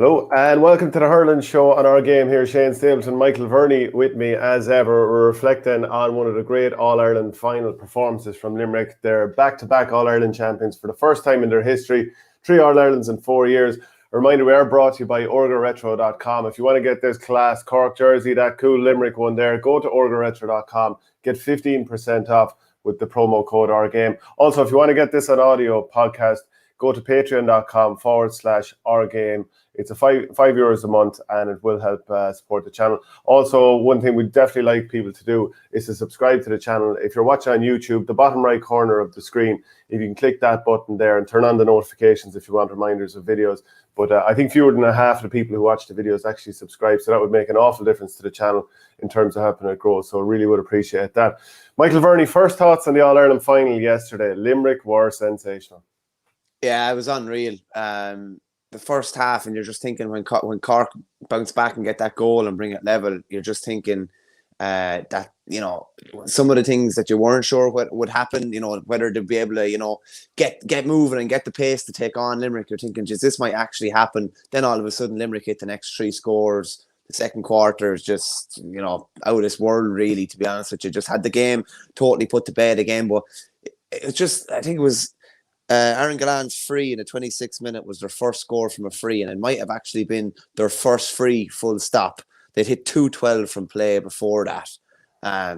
Hello and welcome to the Hurling Show on OurGame. Here, Shane Stapleton and Michael Verney with me as ever. We're reflecting on one of the great All-Ireland final performances from Limerick. They're back-to-back All-Ireland champions for the first time in their history. 3 All-Irelands in 4 years. A reminder, we are brought to you by orgaretro.com. If you want to get this class Cork jersey, that cool Limerick one there, go to orgaretro.com. Get 15% off with the promo code OurGame. Also, if you want to get this on audio podcast, go to patreon.com/OurGame. It's a €5 a month, and it will help support the channel. Also, one thing we'd definitely like people to do is to subscribe to the channel. If you're watching on YouTube, the bottom right corner of the screen, if you can click that button there and turn on the notifications if you want reminders of videos. But I think fewer than half of the people who watch the videos actually subscribe, so that would make an awful difference to the channel in terms of helping it grow. So really would appreciate that. Michael Verney, first thoughts on the All-Ireland final yesterday. Limerick were sensational. Yeah, it was unreal. The first half, and you're just thinking when Cork bounce back and get that goal and bring it level, you're just thinking that, you know, some of the things that you weren't sure what would happen, you know, whether they'd be able to, you know, get moving and get the pace to take on Limerick. You're thinking, geez, this might actually happen. Then all of a sudden, Limerick hit the next 3 scores. The second quarter is just, you know, out of this world, really, to be honest with you. Just had the game totally put to bed again. But it's just, I think it was Aaron Gallant's free in the 26th minute was their first score from a free, and it might have actually been their first free full stop. They'd hit 2-12 from play before that.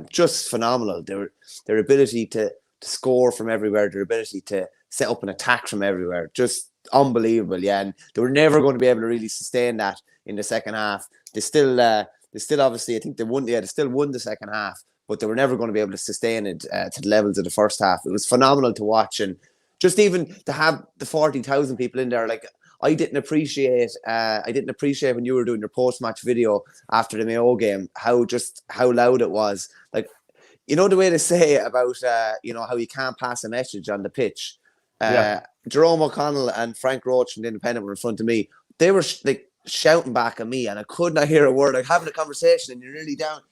Just phenomenal. Their ability to score from everywhere, their ability to set up an attack from everywhere, just unbelievable. Yeah, and they were never going to be able to really sustain that in the second half. They still obviously, I think they won. Yeah, they still won the second half, but they were never going to be able to sustain it to the levels of the first half. It was phenomenal to watch, and just even to have the 40,000 people in there, like I didn't appreciate when you were doing your post-match video after the Mayo game, how loud it was. Like, you know, the way they say about, you know, how you can't pass a message on the pitch. Jerome O'Connell and Frank Roach from the Independent were in front of me. They were like shouting back at me, and I could not hear a word. Like having a conversation, and you're nearly down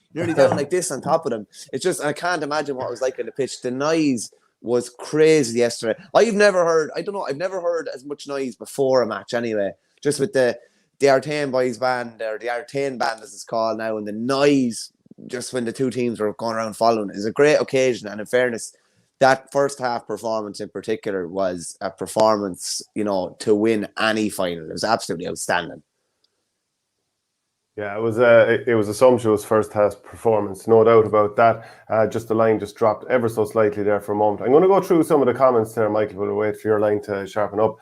like this on top of them. It's just, I can't imagine what it was like on the pitch. The noise was crazy yesterday. I've never heard as much noise before a match anyway. Just with the Artane boys band, or the Artane band as it's called now, and the noise just when the two teams were going around following is a great occasion. And in fairness, that first half performance in particular was a performance, you know, to win any final. It was absolutely outstanding. Yeah, it was a sumptuous first half performance, no doubt about that. Just the line just dropped ever so slightly there for a moment. I'm going to go through some of the comments there, Michael, but we'll wait for your line to sharpen up.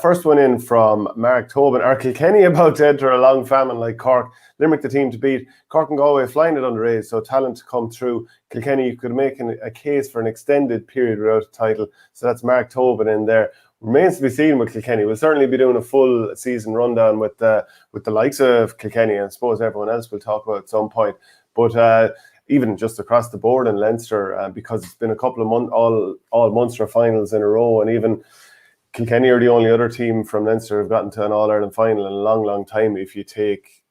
First one in from Mark Tobin. Are Kilkenny about to enter a long famine like Cork? Limerick the team to beat. Cork and Galway flying it underage, so talent to come through. Kilkenny, you could make a case for an extended period without a title. So that's Mark Tobin in there. Remains to be seen with Kilkenny. We'll certainly be doing a full season rundown with the likes of Kilkenny, and I suppose everyone else will talk about at some point. But even just across the board in Leinster, because it's been a couple of all Munster finals in a row, and even Kilkenny are the only other team from Leinster who've gotten to an All-Ireland final in a long, long time. If you take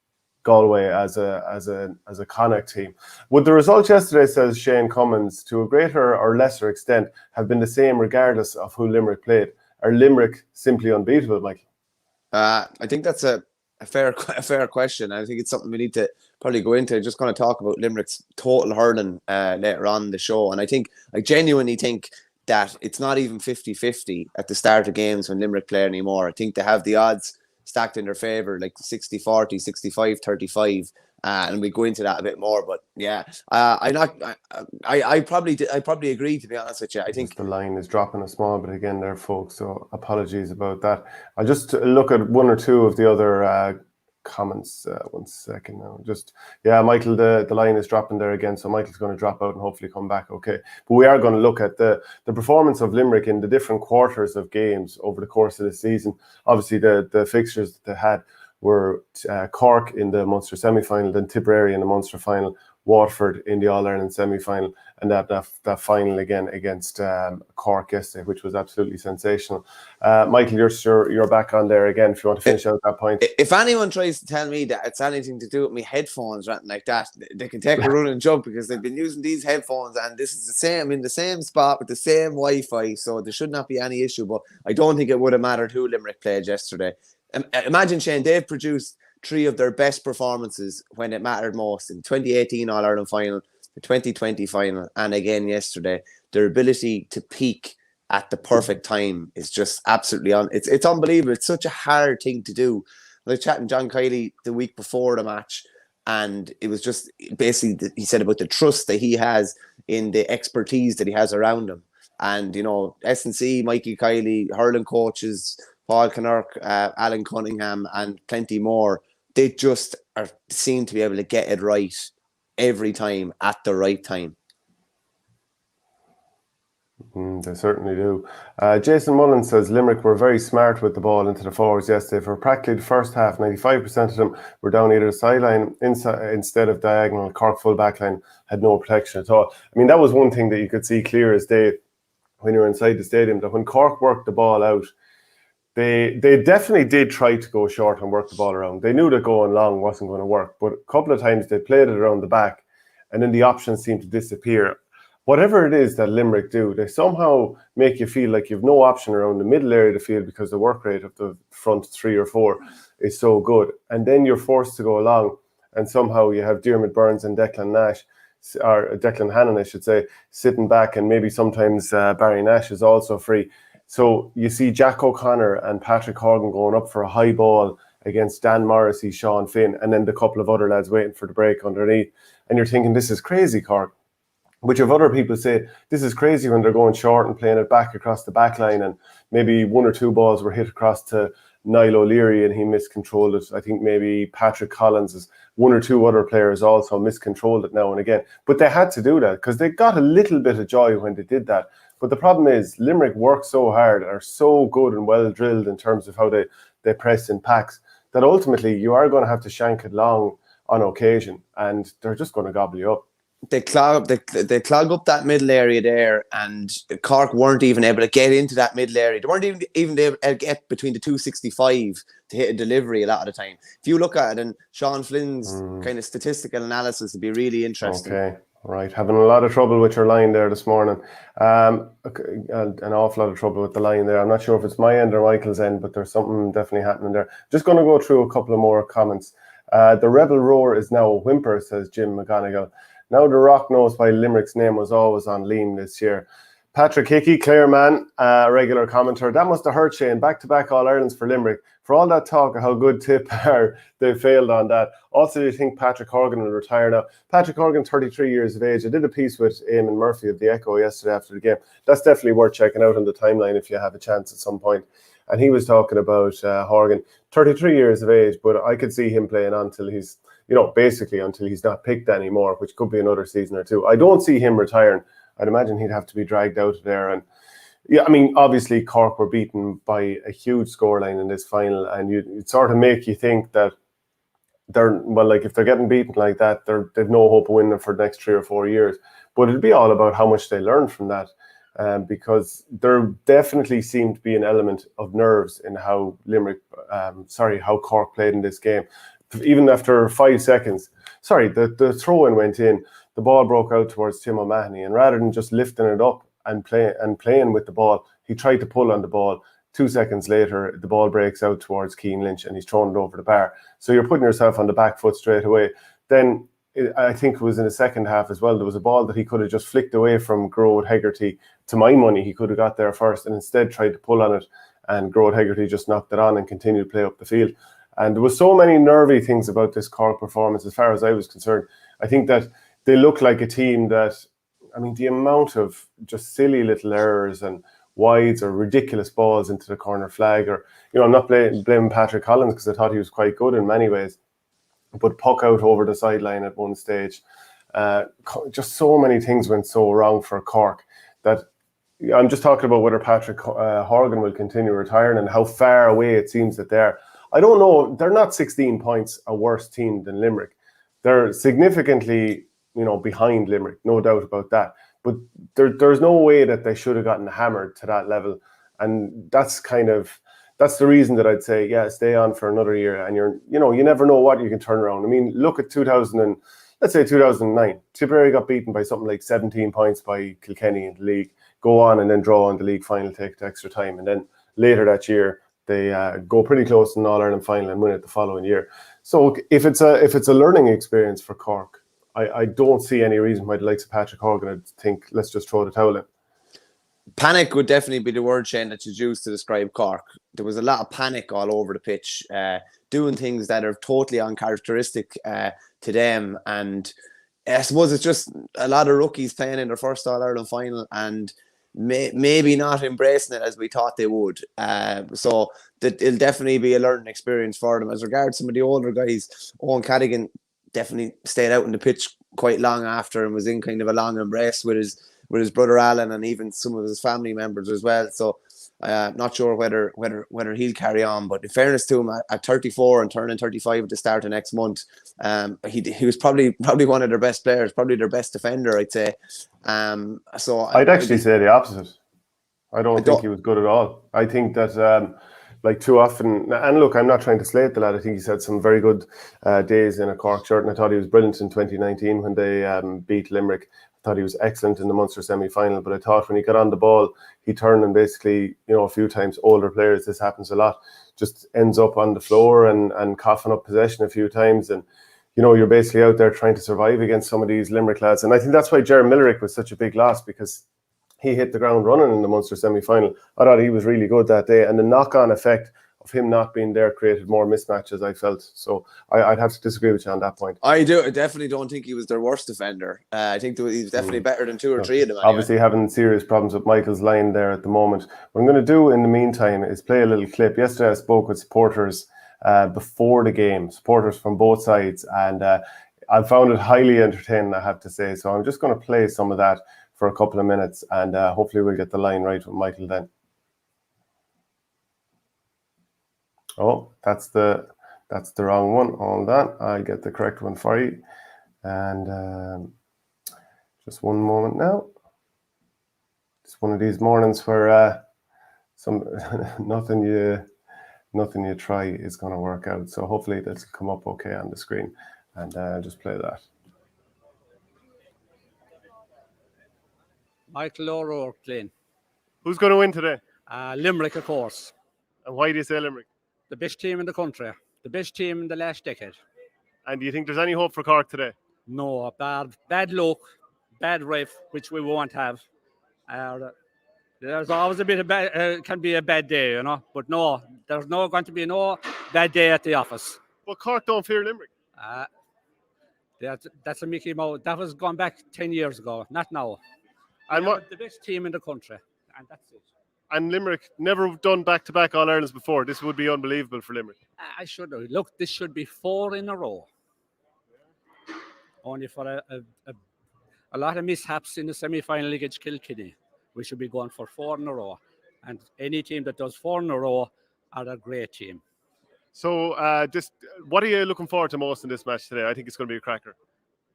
Galway as a Connacht team. Would the results yesterday, says Shane Cummins, to a greater or lesser extent have been the same regardless of who Limerick played? Are Limerick simply unbeatable, Michael? I think that's a fair question. I think it's something we need to probably go into. Just going to talk about Limerick's total hurling later on in the show. And I genuinely think that it's not even 50-50 at the start of games when Limerick play anymore. I think they have the odds stacked in their favour, like 60-40, 65-35. And we go into that a bit more, but yeah, I probably agree, to be honest with you. I think the line is dropping a small bit again there, folks, so apologies about that. I'll just look at one or two of the other comments. 1 second now. Michael, the line is dropping there again, so Michael's going to drop out and hopefully come back okay. But we are going to look at the performance of Limerick in the different quarters of games over the course of the season. Obviously, the fixtures that they had were Cork in the Munster semi-final, then Tipperary in the Munster final, Waterford in the All-Ireland semi-final, and that final again against Cork yesterday, which was absolutely sensational. Michael, you're back on there again if you want to finish out that point. If anyone tries to tell me that it's anything to do with my headphones or anything like that, they can take a run and jump, because they've been using these headphones and this is the same, in the same spot with the same Wi-Fi, so there should not be any issue. But I don't think it would have mattered who Limerick played yesterday. Imagine, Shane, they've produced 3 of their best performances when it mattered most in 2018 All-Ireland final, the 2020 final, and again yesterday. Their ability to peak at the perfect time is just absolutely it's unbelievable. It's such a hard thing to do. I was chatting to John Kiley the week before the match, and it was just basically, he said about the trust that he has in the expertise that he has around him. And, you know, S&C, Mikey Kiley, hurling coaches, Paul Kinnerk, Alan Cunningham, and plenty more, they just seem to be able to get it right every time at the right time. They certainly do. Jason Mullen says Limerick were very smart with the ball into the forwards yesterday. For practically the first half, 95% of them were down either sideline instead of diagonal. Cork full backline had no protection at all. I mean, that was one thing that you could see clear as day when you were inside the stadium, that when Cork worked the ball out, they definitely did try to go short and work the ball around. They knew that going long wasn't going to work, but a couple of times they played it around the back, and then the options seemed to disappear. Whatever it is that Limerick do, they somehow make you feel like you've no option around the middle area of the field because the work rate of the front 3 or 4 is so good. And then you're forced to go along, and somehow you have Diarmaid Byrnes and Declan Hannon, I should say, sitting back, and maybe sometimes Barry Nash is also free. So you see Jack O'Connor and Patrick Horgan going up for a high ball against Dan Morrissey, Sean Finn, and then the couple of other lads waiting for the break underneath. And you're thinking, this is crazy, Cork. Which if other people say this is crazy when they're going short and playing it back across the back line, and maybe 1 or 2 balls were hit across to Niall O'Leary and he miscontrolled it. I think maybe Patrick Collins, 1 or 2 other players also miscontrolled it now and again. But they had to do that because they got a little bit of joy when they did that. But the problem is Limerick work so hard, are so good and well drilled in terms of how they press in packs, that ultimately you are going to have to shank it long on occasion, and they're just going to gobble you up. They clog up that middle area there, and Cork weren't even able to get into that middle area. They weren't even able to get between the 265 to hit a delivery a lot of the time. If you look at it, and Sean Flynn's kind of statistical analysis would be really interesting. Okay, right. Having a lot of trouble with your line there this morning. An awful lot of trouble with the line there. I'm not sure if it's my end or Michael's end, but there's something definitely happening there. Just going to go through a couple of more comments. The rebel roar is now a whimper, says Jim McGonigal. Now the Rock knows why Limerick's name was always on Liam this year. Patrick Hickey, Clareman, regular commenter. That must have hurt Shane. Back-to-back All-Irelands for Limerick. For all that talk of how good Tip are, they failed on that. Also, do you think Patrick Horgan will retire now? Patrick Horgan, 33 years of age. I did a piece with Eamon Murphy of the Echo yesterday after the game. That's definitely worth checking out on the timeline if you have a chance at some point. And he was talking about Horgan, 33 years of age, but I could see him playing on till he's, basically until he's not picked anymore, which could be another season or 2. I don't see him retiring. I'd imagine he'd have to be dragged out of there. And yeah, I mean, obviously Cork were beaten by a huge scoreline in this final, and it sort of make you think that if they're getting beaten like that, they've no hope of winning for the next 3 or 4 years. But it'd be all about how much they learn from that, because there definitely seemed to be an element of nerves in how how Cork played in this game. Even after 5 seconds, the throw-in went in, the ball broke out towards Tim O'Mahony, and rather than just lifting it up and playing with the ball, he tried to pull on the ball. 2 seconds later, the ball breaks out towards Cian Lynch, and he's thrown it over the bar. So you're putting yourself on the back foot straight away. Then I think it was in the second half as well, there was a ball that he could have just flicked away from Groat Hegarty. To my money, he could have got there first and instead tried to pull on it, and Groat Hegarty just knocked it on and continued to play up the field. And there was so many nervy things about this Cork performance as far as I was concerned. I think that they look like a team that, I mean, the amount of just silly little errors and wides or ridiculous balls into the corner flag, or, I'm not blaming Patrick Collins because I thought he was quite good in many ways, but puck out over the sideline at one stage. Just so many things went so wrong for Cork that I'm just talking about whether Patrick Horgan will continue retiring and how far away it seems that they're. I don't know. They're not 16 points a worse team than Limerick. They're significantly, behind Limerick, no doubt about that. But there's no way that they should have gotten hammered to that level. And that's the reason that I'd say, yeah, stay on for another year. And you never know what you can turn around. I mean, look at 2009. Tipperary got beaten by something like 17 points by Kilkenny in the league. Go on and then draw in the league final, take it to extra time. And then later that year, they go pretty close in an All-Ireland final and win it the following year. So if it's a learning experience for Cork, I don't see any reason why the likes of Patrick Horgan would think, let's just throw the towel in. Panic would definitely be the word, Shane, that you used to describe Cork. There was a lot of panic all over the pitch, doing things that are totally uncharacteristic to them. And I suppose it's just a lot of rookies playing in their first All-Ireland final and maybe not embracing it as we thought they would. So it'll definitely be a learning experience for them. As regards some of the older guys, Owen Cadigan definitely stayed out in the pitch quite long after and was in kind of a long embrace with his brother Alan and even some of his family members as well. So not sure whether he'll carry on. But in fairness to him, at 34 and turning 35 at the start of next month, he was probably one of their best players, probably their best defender, I'd say. So I'd actually say the opposite. I don't think he was good at all. I think that like too often, and look, I'm not trying to slate the lad. I think he's had some very good days in a Cork shirt, and I thought he was brilliant in 2019 when they beat Limerick. I thought he was excellent in the Munster semi-final, but I thought when he got on the ball, he turned and basically, a few times older players, this happens a lot, just ends up on the floor and coughing up possession a few times, and you're basically out there trying to survive against some of these Limerick lads. And I think that's why Jared Millerick was such a big loss, because he hit the ground running in the Munster semi-final. I thought he was really good that day, and the knock-on effect of him not being there created more mismatches, I felt. So I'd have to disagree with you on that point. I definitely don't think he was their worst defender. I think he was definitely better than two or three of them. Anyway. Obviously having serious problems with Michael's line there at the moment. What I'm going to do in the meantime is play a little clip. Yesterday I spoke with supporters before the game, supporters from both sides, and I found it highly entertaining, I have to say. So I'm just going to play some of that for a couple of minutes, and hopefully we'll get the line right with Michael then. Oh, that's the wrong one. Hold on, I'll get the correct one for you. And just one moment now. It's one of these mornings where nothing you try is going to work out. So hopefully this will come up okay on the screen, and just play that. Michael O'Rourke playing. Who's going to win today? Limerick, of course. And why do you say Limerick? The best team in the country. The best team in the last decade. And do you think there's any hope for Cork today? No, bad luck, bad ref, which we won't have. There's always a bit of bad, can be a bad day, But no, there's no going to be no bad day at the office. But Cork don't fear Limerick. That's a Mickey Mouse. That was gone back 10 years ago, not now. And what the best team in the country, and that's it. And Limerick never done back-to-back All-Irelands before. This would be unbelievable for Limerick. Look, this should be 4 in a row. Only for a lot of mishaps in the semi-final against Kilkenny. We should be going for 4 in a row. And any team that does 4 in a row are a great team. So what are you looking forward to most in this match today? I think it's going to be a cracker.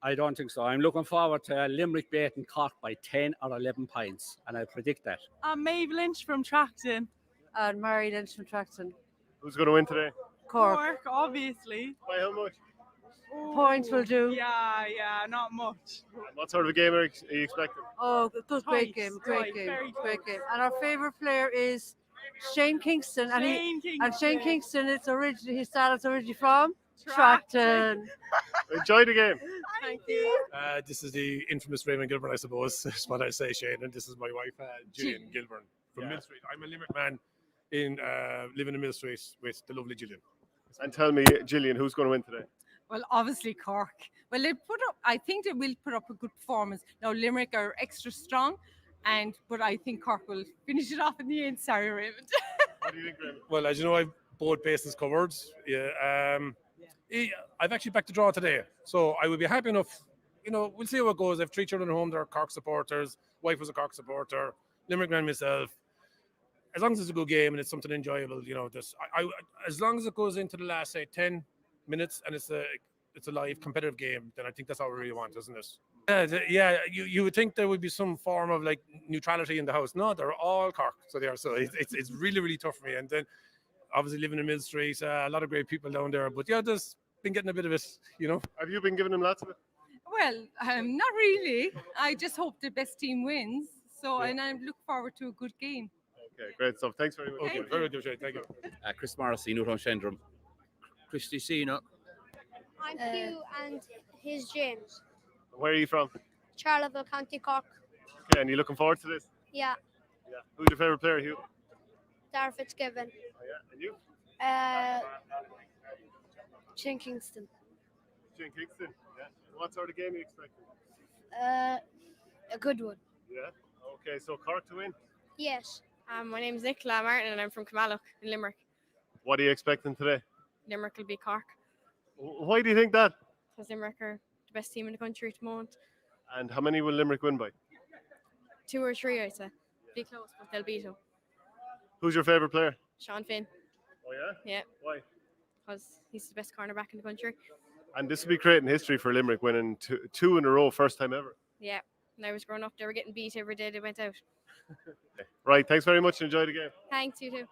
I don't think so. I'm looking forward to Limerick beating Cork by 10 or 11 points, and I predict that. I'm Maeve Lynch from Tracton. And Mary Lynch from Tracton. Who's going to win today? Cork. Obviously. By how much? Points will do. Yeah, not much. What sort of a game are you expecting? Oh, good, great Points. game. Great game. And our favourite player is Shane Kingston. Shane Kingston, his style is originally from Tracton. Enjoy the game. Thank you. This is the infamous Raymond Gilbert, I suppose. That's what I say, Shane. And this is my wife, Gillian Gilbert from Mill Street. I'm a Limerick man living in Mill Street with the lovely Gillian. And tell me, Gillian, who's going to win today? Well, obviously Cork. Well, I think they will put up a good performance. Now, Limerick are extra strong, but I think Cork will finish it off in the end. Sorry, Raymond. What do you think, Raymond? Well, as you know, I've both bases covered. Yeah, I've actually backed the draw today, so I would be happy enough. We'll see how it goes. I have 3 children at home. They're Cork supporters. Wife was a Cork supporter. Limerick man myself. As long as it's a good game and it's something enjoyable, as long as it goes into the last, say, 10 minutes and it's a live competitive game, then I think that's all we really want, isn't it? Yeah, you would think there would be some form of like neutrality in the house. No, they're all Cork, so they are. So it's really, really tough for me. And then obviously living in Mill Street, a lot of great people down there. But yeah, there's been getting a bit of it, Have you been giving them lots of it? Well, not really. I just hope the best team wins. So, and I look forward to a good game. Okay, great stuff. Thanks very much. Okay, very good, Shane. Thank you. Chris Morrissey, Newtown Shendrum. Christy Sina. I'm Hugh and he's James. Where are you from? Charleville, County Cork. Okay, and you looking forward to this? Yeah, Yeah. Who's your favourite player, Hugh? Dar Fitzgibbon. Oh, yeah. And you? Shane Kingston. Shane Kingston. Yeah. What sort of game are you expecting? A good one. Yeah. Okay, so Cork to win. Yes. My name's Nicola Martin and I'm from Camalloch in Limerick. What are you expecting today? Limerick will beat Cork Why do you think that? because Limerick are the best team in the country at the moment. And how many will Limerick win by? 2 or 3, I'd say. Be close, but they'll beat them. Who's your favourite player? Sean Finn, Oh, yeah? yeah, Why? because he's the best cornerback in the country. And this will be creating history for Limerick, winning two in a row, first time ever. Yeah, when I was growing up, they were getting beat every day they went out. Right, thanks very much and enjoy the game. Thanks, you too.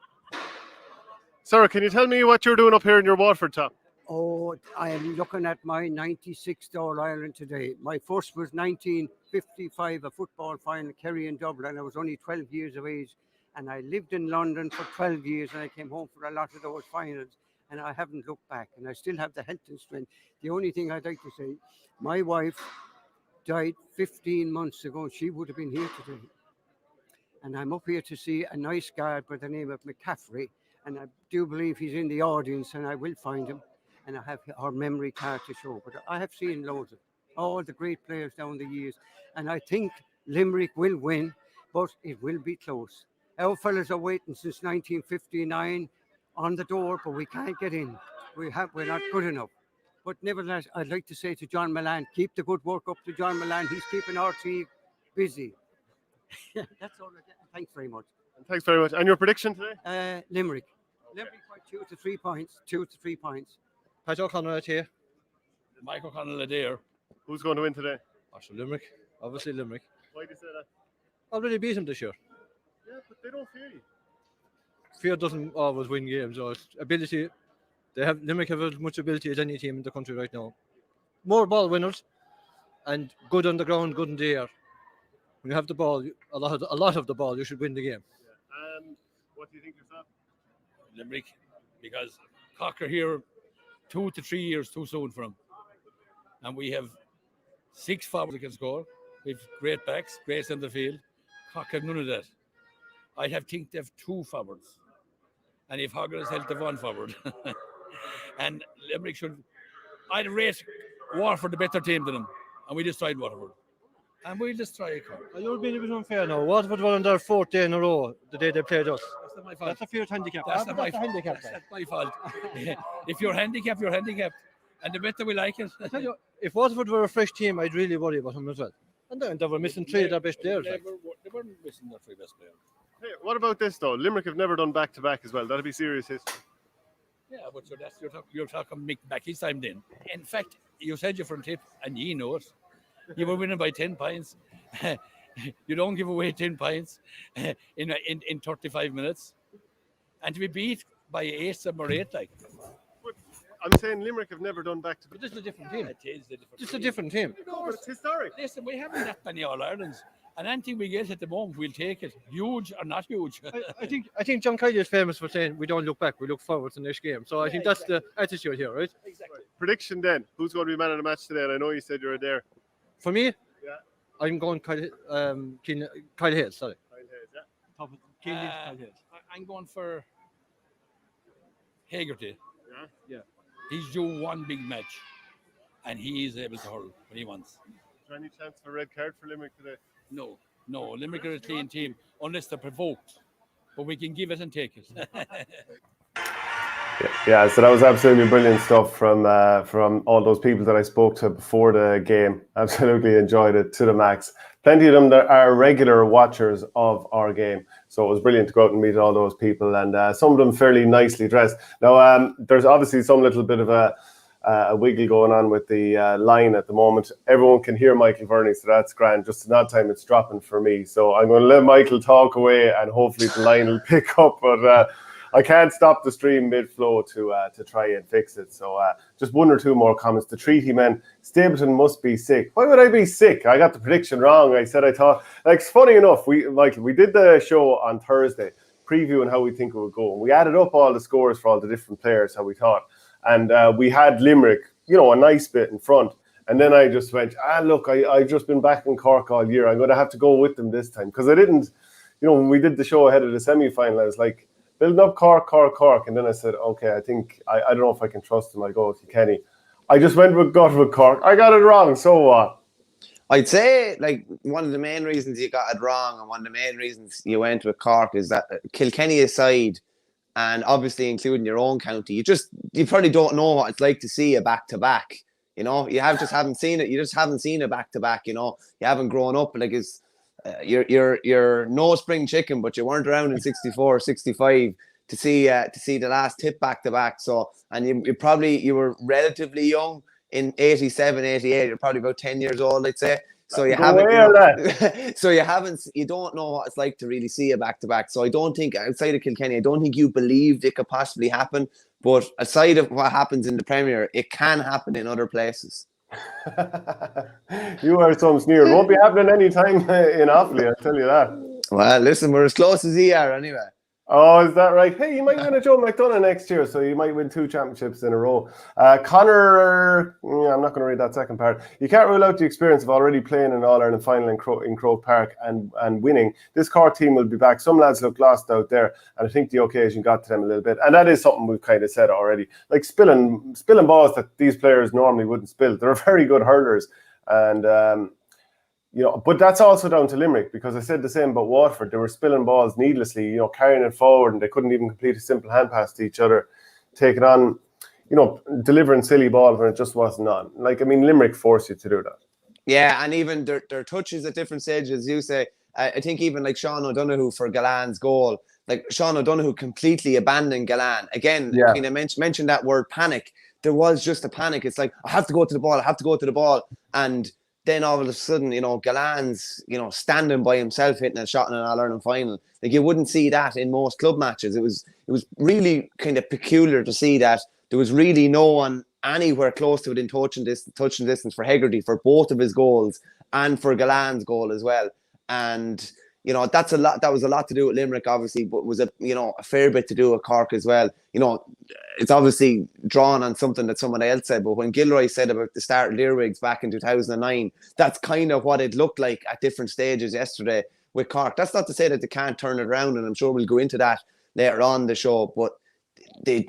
Sarah, can you tell me what you're doing up here in your Waterford top? Oh, I am looking at my 96th All-Ireland today. My first was 1955, a football final, Kerry in Dublin. I was only 12 years of age, and I lived in London for 12 years, and I came home for a lot of those finals, and I haven't looked back, and I still have the health and strength. The only thing I'd like to say, my wife died 15 months ago. She would have been here today. And I'm up here to see a nice guy by the name of McCaffrey, and I do believe he's in the audience, and I will find him. And I have our memory card to show. But I have seen loads of all the great players down the years. And I think Limerick will win, but it will be close. Our fellas are waiting since 1959 on the door, but we can't get in. We're not good enough. But nevertheless, I'd like to say to John Milan, keep the good work up to John Milan. He's keeping our team busy. That's all. Thanks very much. Thanks very much. And your prediction today? Limerick. Limerick by 2 to 3 points. 2 to 3 points. Pat O'Connell out here. Mike O'Connell there. Who's going to win today? Actually, Limerick. Obviously, Limerick. Why do you say that? Already beat him this year. Yeah, but they don't fear you. Fear doesn't always win games. Or ability. Limerick have as much ability as any team in the country right now. More ball winners, and good on the ground, good in the air. When you have the ball, a lot of the ball, you should win the game. Yeah. What do you think yourself? Limerick, because Cork are here 2 to 3 years too soon for him. And we have 6 forwards that can score. We have great backs, great centre field. Cork have none of that. I think they have 2 forwards. And if Hogger is held to 1 forward. And Limerick should. I'd rate Waterford a better team than them. And we destroyed Waterford. And we'll destroy Cork. You're being a bit unfair now. Waterford were on their 4th day in a row the day they played us. That's not my fault. That's a fair handicap. That's not my handicap. That's my fault. If you're handicapped, you're handicapped. And the better we like it. I tell you, if Waterford were a fresh team, I'd really worry about them as well. And then they were missing 3 of their best players. They weren't missing their 3 best players. Hey, what about this though? Limerick have never done back-to-back as well. That'd be serious history. Yeah, but so that's you're talking Mick Mackey's time then. In fact, you said your front tip, and you know it. You were winning by 10 points. You don't give away 10 points in 35 minutes. And to be beat by 8, 7 or 8, like. But I'm saying Limerick have never done back to back. But this is a different team. It is a different This is a different team. No, but it's historic. Listen, we haven't that many All-Irelands. And anything we get at the moment, we'll take it. Huge or not huge. I think John Kiley is famous for saying we don't look back, we look forward to the next game. So I think that's the attitude here, right? Exactly. Prediction then. Who's going to be man of the match today? And I know you said you were there. For me, Yeah. I'm going Kyle Hayes, sorry. Kyle Hayes, yeah. Kyle Hayes. I'm going for Hagerty. Yeah. He's due 1 big match. And he is able to hurl when he wants. Is there any chance for a red card for Limerick today? No. Limerick are a clean team unless they're provoked. But we can give it and take it. Yeah, so that was absolutely brilliant stuff from all those people that I spoke to before the game. Absolutely enjoyed it to the max. Plenty of them that are regular watchers of our game. So it was brilliant to go out and meet all those people, and some of them fairly nicely dressed. Now, there's obviously some little bit of a wiggle going on with the line at the moment. Everyone can hear Michael Verney, so that's grand. Just in that time, it's dropping for me. So I'm going to let Michael talk away, and hopefully the line will pick up. But I can't stop the stream mid-flow to try and fix it. So just 1 or 2 more comments. The treaty men, Stapleton must be sick. Why would I be sick? I got the prediction wrong. I thought, like, it's funny enough, Michael, we did the show on Thursday. previewing how we think it would go. And we added up all the scores for all the different players, how we thought. And we had Limerick, a nice bit in front. And then I just went, look, I've just been back in Cork all year. I'm going to have to go with them this time. Because I didn't, when we did the show ahead of the semi-final, I was like, building up Cork. And then I said, okay, I think, I don't know if I can trust him. I'll go with Kenny. I just went with Cork. I got it wrong. So what? I'd say, like, one of the main reasons you got it wrong and one of the main reasons you went with Cork is that Kilkenny aside, and obviously including your own county, you probably don't know what it's like to see a back-to-back. You haven't seen it. You just haven't seen a back-to-back, you haven't grown up. Like, it's, you're no spring chicken, but you weren't around in 64, 65 to see the last tip back-to-back. So, and you were relatively young in 87, 88. You're probably about 10 years old, I'd say. So you don't know what it's like to really see a back-to-back. So I don't think, outside of Kilkenny, I don't think you believed it could possibly happen. But aside of what happens in the Premier, it can happen in other places. You are some sneer. It won't be happening anytime in Offaly, I'll tell you that. Well, listen, we're as close as you are anyway. Oh, is that right? Hey, you might win a Joe McDonough next year, so you might win 2 championships in a row. Connor, I'm not going to read that second part. You can't rule out the experience of already playing an All-Ireland final in Croke Park and winning. This Cork team will be back. Some lads look lost out there, and I think the occasion got to them a little bit. And that is something we've kind of said already. Like spilling balls that these players normally wouldn't spill. They're very good hurlers. And but that's also down to Limerick, because I said the same about Waterford. They were spilling balls needlessly, carrying it forward, and they couldn't even complete a simple hand pass to each other, taking on, delivering silly balls when it just wasn't on. Like, I mean, Limerick forced you to do that. Yeah, and even their touches at different stages, as you say. I think even like Sean O'Donoghue for Galan's goal, like Sean O'Donoghue completely abandoned Galan. Again, I mentioned that word panic. There was just a panic. It's like, I have to go to the ball. And then all of a sudden, Galan's, standing by himself hitting a shot in an All-Ireland final. Like, you wouldn't see that in most club matches. It was really kind of peculiar to see that there was really no one anywhere close to it in touching distance for Hegarty for both of his goals and for Galan's goal as well. And that's a lot. That was a lot to do with Limerick, obviously, but was a fair bit to do with Cork as well. It's obviously drawn on something that someone else said, but when Gilroy said about the start of Limericks back in 2009, that's kind of what it looked like at different stages yesterday with Cork. That's not to say that they can't turn it around, and I'm sure we'll go into that later on the show, but they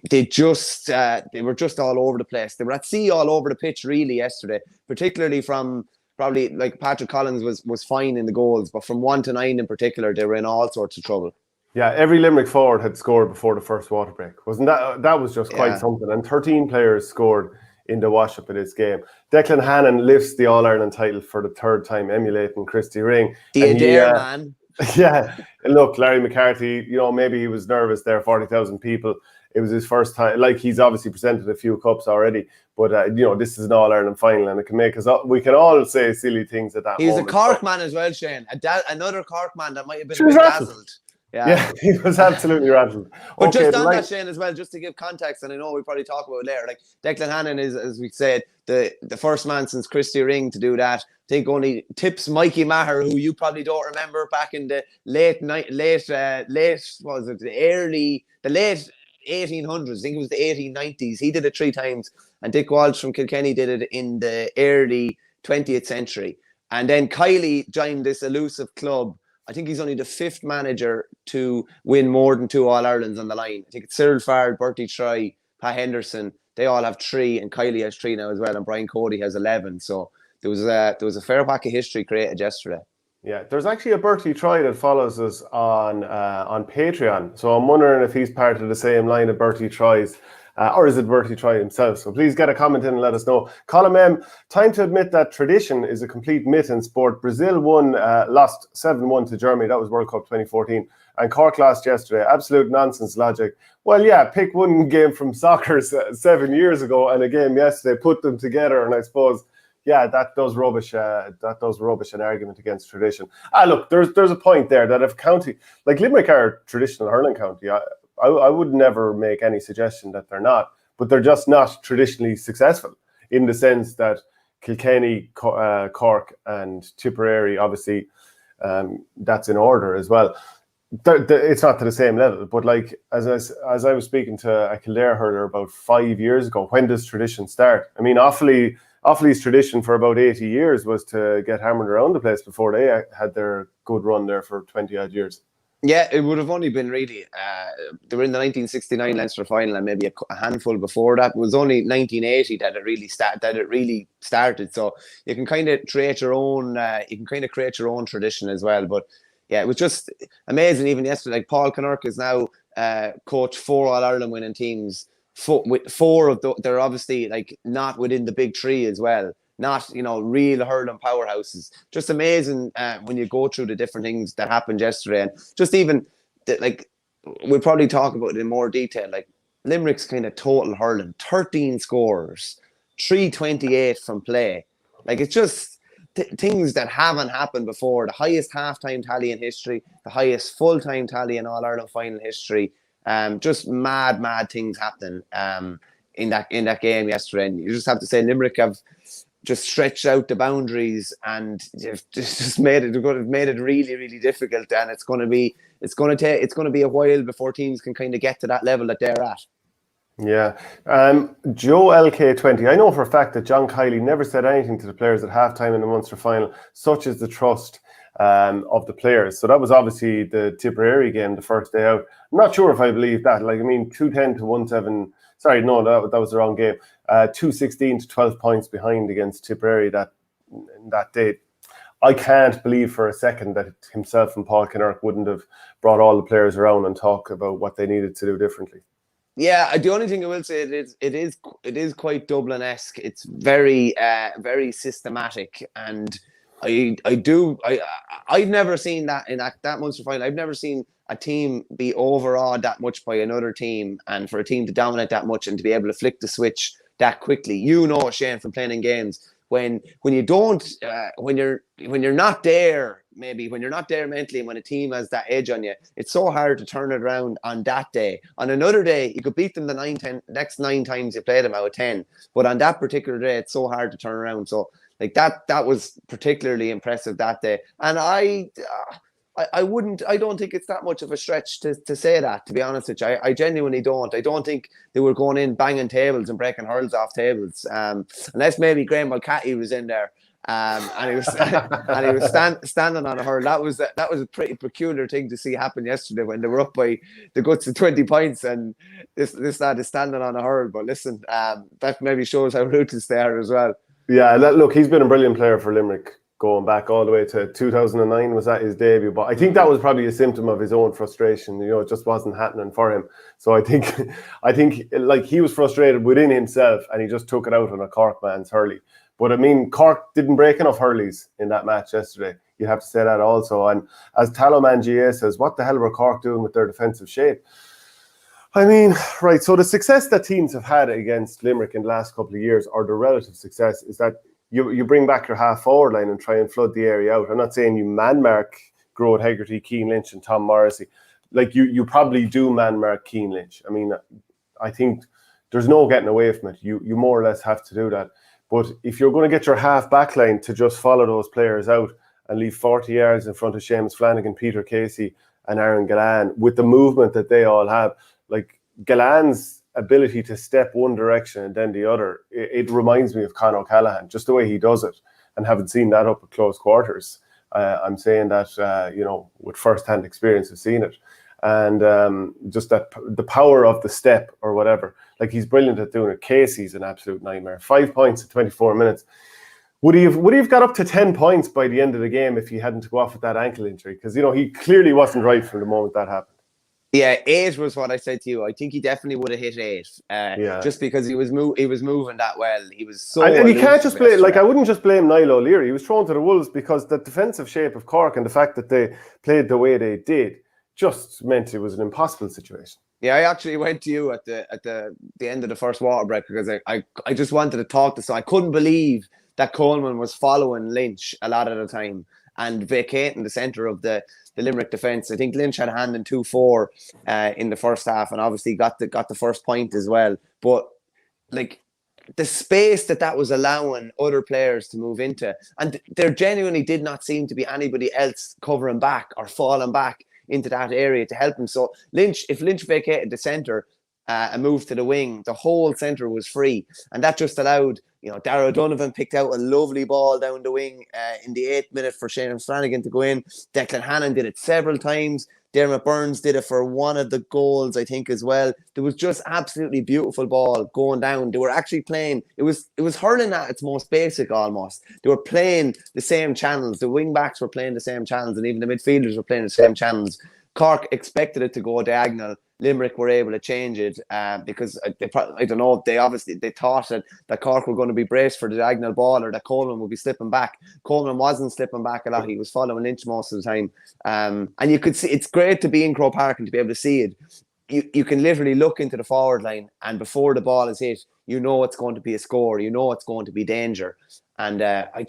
were just all over the place. They were at sea all over the pitch really yesterday, particularly from probably, like, Patrick Collins was fine in the goals, but from 1 to 9 in particular, they were in all sorts of trouble. Yeah, every Limerick forward had scored before the first water break. Wasn't that was just quite something. And 13 players scored in the wash-up of this game. Declan Hannon lifts the All-Ireland title for the 3rd time, emulating Christy Ring. Man. Yeah, look, Larry McCarthy, maybe he was nervous there, 40,000 people. It was his first time. Like, he's obviously presented a few cups already, but this is an All-Ireland final, and it can make us. We can all say silly things at that moment. He's a Cork man as well, Shane. Another Cork man that might have been a bit dazzled. Yeah, he was absolutely rattled. But just on that, Shane, as well, just to give context, and I know we'll probably talk about it later, like, Declan Hannon is, as we said, the first man since Christy Ring to do that. I think only tips Mikey Maher, who you probably don't remember, back in the late 1800s. I think it was the 1890s. He did it 3 times, and Dick Walsh from Kilkenny did it in the early 20th century. And then Kiley joined this elusive club. I think he's only the 5th manager to win more than 2 All-Irelands on the line. I think it's Cyril Fard, Bertie Troy, Pat Henderson. They all have 3, and Kiley has 3 now as well, and Brian Cody has 11. So there was a fair whack of history created yesterday. Yeah, there's actually a Bertie Troy that follows us on Patreon. So I'm wondering if he's part of the same line of Bertie Troy's, or is it Bertie Troy himself? So please get a comment in and let us know. Colin M, time to admit that tradition is a complete myth in sport. Brazil lost 7-1 to Germany. That was World Cup 2014. And Cork lost yesterday. Absolute nonsense logic. Well, yeah, pick one game from soccer 7 years ago and a game yesterday, put them together, and I suppose, yeah, that does rubbish an argument against tradition. Look, there's a point there that if county, like Limerick are a traditional hurling county, I would never make any suggestion that they're not, but they're just not traditionally successful in the sense that Kilkenny, Cork and Tipperary, obviously, that's in order as well. it's not to the same level, but like as I was speaking to a Kildare hurler about 5 years ago, when does tradition start? I mean, Offaly's tradition for about 80 years was to get hammered around the place before they had their good run there for 20 odd years. Yeah, it would have only been really, they were in the 1969 Leinster final, and maybe a handful before that. It was only 1980 that it really started. So you can kind of create your own, tradition as well. But yeah, it was just amazing. Even yesterday, like Paul Kinnerk is now coached 4 All-Ireland winning teams. With 4 of they're obviously like not within the big 3 as well. Not, real hurling powerhouses. Just amazing when you go through the different things that happened yesterday. And just even, we'll probably talk about it in more detail. Like, Limericks kind of total hurling. 13 scores. 328 from play. Like, it's just things that haven't happened before. The highest half-time tally in history. The highest full-time tally in All-Ireland final history. Just mad things happening in that game yesterday. And you just have to say Limerick have just stretched out the boundaries and just made it really difficult, and it's going to be a while before teams can kind of get to that level that they're at. Yeah. Joe LK20, I know for a fact that John Kiley never said anything to the players at halftime in the Munster final, such as the trust of the players. So that was obviously the Tipperary game the first day out. I'm not sure if I believe that. Like, I mean, 210 to 1-7. Sorry, no, that was the wrong game. 2-16 to 12 points behind against Tipperary that day. I can't believe for a second that himself and Paul Kinnerk wouldn't have brought all the players around and talk about what they needed to do differently. Yeah, the only thing I will say it is quite Dublin-esque. It's very systematic, and I've never seen that in that Munster final. I've never seen a team be overawed that much by another team, and for a team to dominate that much and to be able to flick the switch that quickly. Shane, from playing in games, when you don't, when you're not there, maybe when you're not there mentally, and when a team has that edge on you, it's so hard to turn it around on that day. On another day, you could beat them the next 9 times you play them out of 10, but on that particular day, it's so hard to turn around. So like that was particularly impressive that day, and I don't think it's that much of a stretch to say that, to be honest with you. I genuinely don't. I don't think they were going in banging tables and breaking hurls off tables. Unless maybe Graham Mulcahy was in there and he was standing on a hurl. That was a pretty peculiar thing to see happen yesterday when they were up by the guts of 20 points and this lad is standing on a hurl. But listen, that maybe shows how ruthless they are as well. Yeah, look, he's been a brilliant player for Limerick, going back all the way to 2009 was that his debut. But I think that was probably a symptom of his own frustration. It just wasn't happening for him. So I think like he was frustrated within himself and he just took it out on a Cork man's hurley. But I mean, Cork didn't break enough hurleys in that match yesterday. You have to say that also. And as Taloman GA says, what the hell were Cork doing with their defensive shape? I mean, right, so the success that teams have had against Limerick in the last couple of years, or the relative success, is that you bring back your half-forward line and try and flood the area out. I'm not saying you man-mark Groat Hegarty, Keane Lynch and Tom Morrissey. Like, you probably do man-mark Keane Lynch. I mean, I think there's no getting away from it. You more or less have to do that. But if you're going to get your half-back line to just follow those players out and leave 40 yards in front of Seamus Flanagan, Peter Casey and Aaron Gillan, with the movement that they all have, like Gillan's ability to step one direction and then the other, it reminds me of Con O'Callaghan, just the way he does it, and haven't seen that up at close quarters. I'm saying that, with first-hand experience of seeing it. And just that the power of the step or whatever, like he's brilliant at doing it. Casey's an absolute nightmare. 5 points in 24 minutes. Would he have got up to 10 points by the end of the game if he hadn't to go off with that ankle injury? Because, he clearly wasn't right from the moment that happened. Yeah, 8 was what I said to you. I think he definitely would have hit 8. Just because he was moving that well. He was so. And you can't just blame. Like, I wouldn't just blame Niall O'Leary. He was thrown to the wolves because the defensive shape of Cork and the fact that they played the way they did just meant it was an impossible situation. Yeah, I actually went to you at the end of the first water break because I just wanted to talk to. So I couldn't believe that Coleman was following Lynch a lot of the time and vacating the centre of the Limerick defence. I think Lynch had a hand in 2-4 in the first half, and obviously got the first point as well. But like the space that was allowing other players to move into, and there genuinely did not seem to be anybody else covering back or falling back into that area to help him. So if Lynch vacated the centre and moved to the wing, the whole centre was free. And that just allowed, Darragh O'Donovan picked out a lovely ball down the wing in the 8th minute for Shane Flanagan to go in. Declan Hannon did it several times. Dermot Burns did it for one of the goals, I think, as well. There was just absolutely beautiful ball going down. They were actually playing. It was hurling at its most basic almost. They were playing the same channels. The wing backs were playing the same channels, and even the midfielders were playing the same channels. Cork expected it to go diagonal. Limerick were able to change it because I don't know. They thought that Cork were going to be braced for the diagonal ball, or that Coleman would be slipping back. Coleman wasn't slipping back a lot. He was following Lynch most of the time. And you could see, it's great to be in Croke Park and to be able to see it. You can literally look into the forward line, and before the ball is hit, you know it's going to be a score. You know it's going to be danger. And I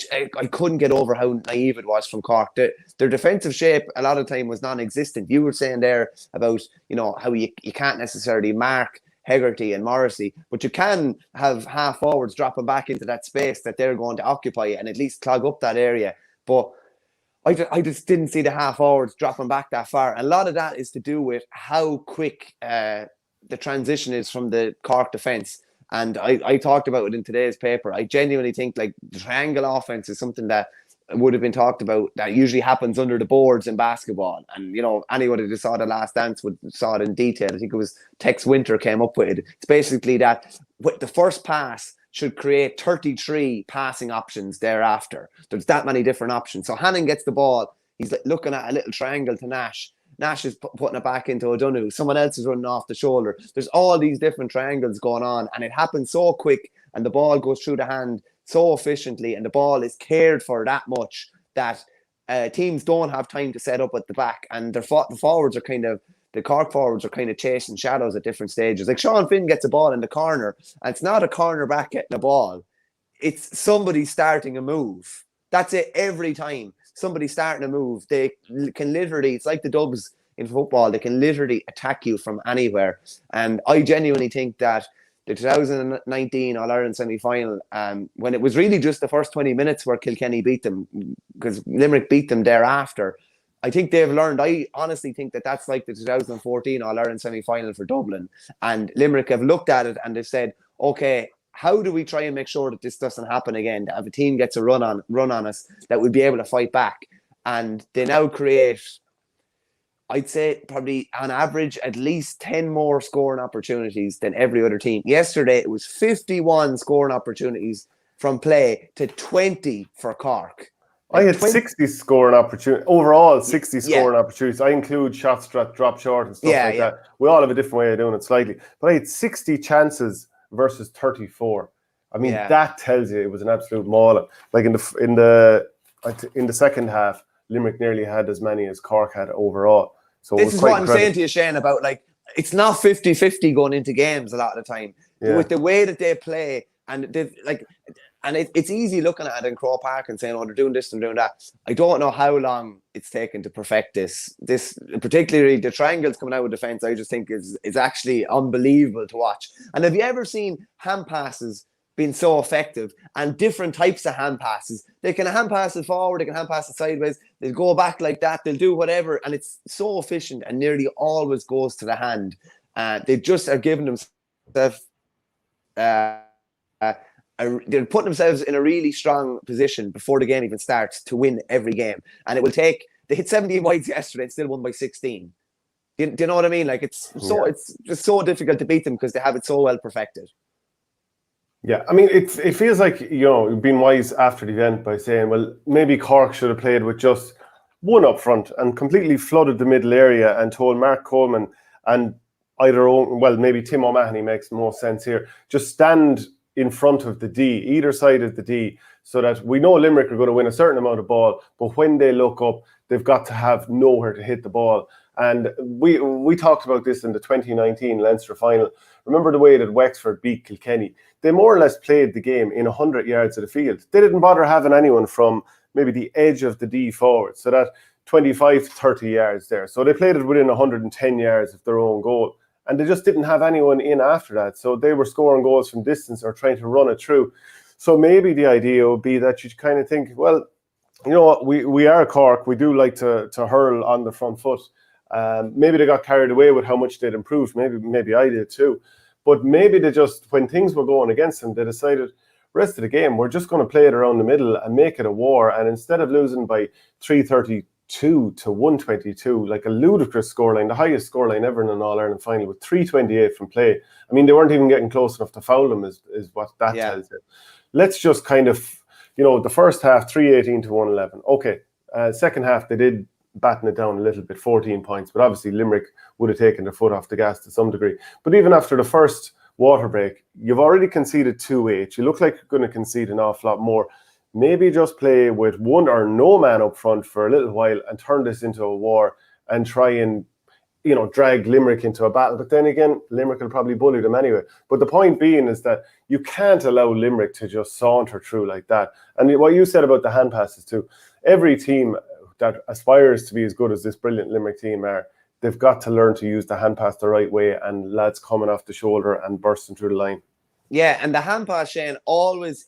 couldn't get over how naive it was from Cork. Their defensive shape a lot of the time was non-existent. You were saying there about how you can't necessarily mark Hegarty and Morrissey, but you can have half forwards dropping back into that space that they're going to occupy and at least clog up that area. But I just didn't see the half forwards dropping back that far. And a lot of that is to do with how quick the transition is from the Cork defence. And I talked about it in today's paper. I genuinely think the triangle offense is something that would have been talked about that usually happens under the boards in basketball. And, anyone who saw The Last Dance saw it in detail. I think it was Tex Winter came up with it. It's basically that the first pass should create 33 passing options thereafter. There's that many different options. So Hannon gets the ball. He's looking at a little triangle to Nash. Nash is putting it back into O'Donoghue. Someone else is running off the shoulder. There's all these different triangles going on, and it happens so quick, and the ball goes through the hand so efficiently, and the ball is cared for that much that teams don't have time to set up at the back, and the Cork forwards are kind of chasing shadows at different stages. Like Sean Finn gets a ball in the corner, and it's not a corner back getting a ball. It's somebody starting a move. That's it every time. Somebody starting a move, they can literally, it's like the Dubs in football, they can literally attack you from anywhere. And I genuinely think that the 2019 All-Ireland semi-final, when it was really just the first 20 minutes where Kilkenny beat them, because Limerick beat them thereafter, I think they've learned. I honestly think that that's like the 2014 All-Ireland semi-final for Dublin. And Limerick have looked at it and they've said, okay, how do we try and make sure that this doesn't happen again? That if a team gets a run on us, that we'd be able to fight back. And they now create, I'd say probably on average, at least 10 more scoring opportunities than every other team. Yesterday, it was 51 scoring opportunities from play to 20 for Cork. I had 60 scoring opportunities, overall 60 scoring opportunities. I include shots that drop short and stuff like that. We all have a different way of doing it slightly. But I had 60 chances versus 34. I mean, that tells you it was an absolute mauling. Like in the second half, Limerick nearly had as many as Cork had overall. So this is what I'm saying to you, Shane, about it's not 50-50 going into games a lot of the time. With the way that they play, and it's easy looking at it in Croke Park and saying, oh, they're doing this and doing that. I don't know how long it's taken to perfect this. This, particularly the triangles coming out with defence, I just think is actually unbelievable to watch. And have you ever seen hand passes being so effective, and different types of hand passes? They can hand pass it forward, they can hand pass it sideways, they'll go back like that, they'll do whatever, and it's so efficient and nearly always goes to the hand. They just are giving themselves they're putting themselves in a really strong position before the game even starts to win every game. And it will take, they hit 17 wides yesterday and still won by 16. Do you know what I mean? It's just so difficult to beat them because they have it so well perfected. Yeah, I mean, it feels like, you've been wise after the event by saying, well, maybe Cork should have played with just one up front and completely flooded the middle area and told Mark Coleman and maybe Tim O'Mahony makes more sense here, just stand in front of the D, either side of the D, so that we know Limerick are going to win a certain amount of ball, but when they look up, they've got to have nowhere to hit the ball. And we talked about this in the 2019 Leinster final. Remember the way that Wexford beat Kilkenny? They more or less played the game in 100 yards of the field. They didn't bother having anyone from maybe the edge of the D forward, so that 25 to 30 yards there. So they played it within 110 yards of their own goal. And they just didn't have anyone in after that. So they were scoring goals from distance or trying to run it through. So maybe the idea would be that you kind of think, well, you know what, we are Cork. We do like to hurl on the front foot. Maybe they got carried away with how much they'd improved. Maybe I did too. But maybe they just, when things were going against them, they decided, rest of the game, we're just going to play it around the middle and make it a war. And instead of losing by 332 to 122, like a ludicrous scoreline, the highest scoreline ever in an All-Ireland final with 3:28 from play. I mean, they weren't even getting close enough to foul them is what that tells you. Let's just kind of, the first half, 3:18 to 111. Okay, second half, they did batten it down a little bit, 14 points. But obviously, Limerick would have taken their foot off the gas to some degree. But even after the first water break, you've already conceded 2-8. You look like you're going to concede an awful lot more. Maybe just play with one or no man up front for a little while and turn this into a war and try and, drag Limerick into a battle. But then again, Limerick will probably bully them anyway. But the point being is that you can't allow Limerick to just saunter through like that. And what you said about the hand passes too, every team that aspires to be as good as this brilliant Limerick team are, they've got to learn to use the hand pass the right way and lads coming off the shoulder and bursting through the line. Yeah, and the hand pass, Shane,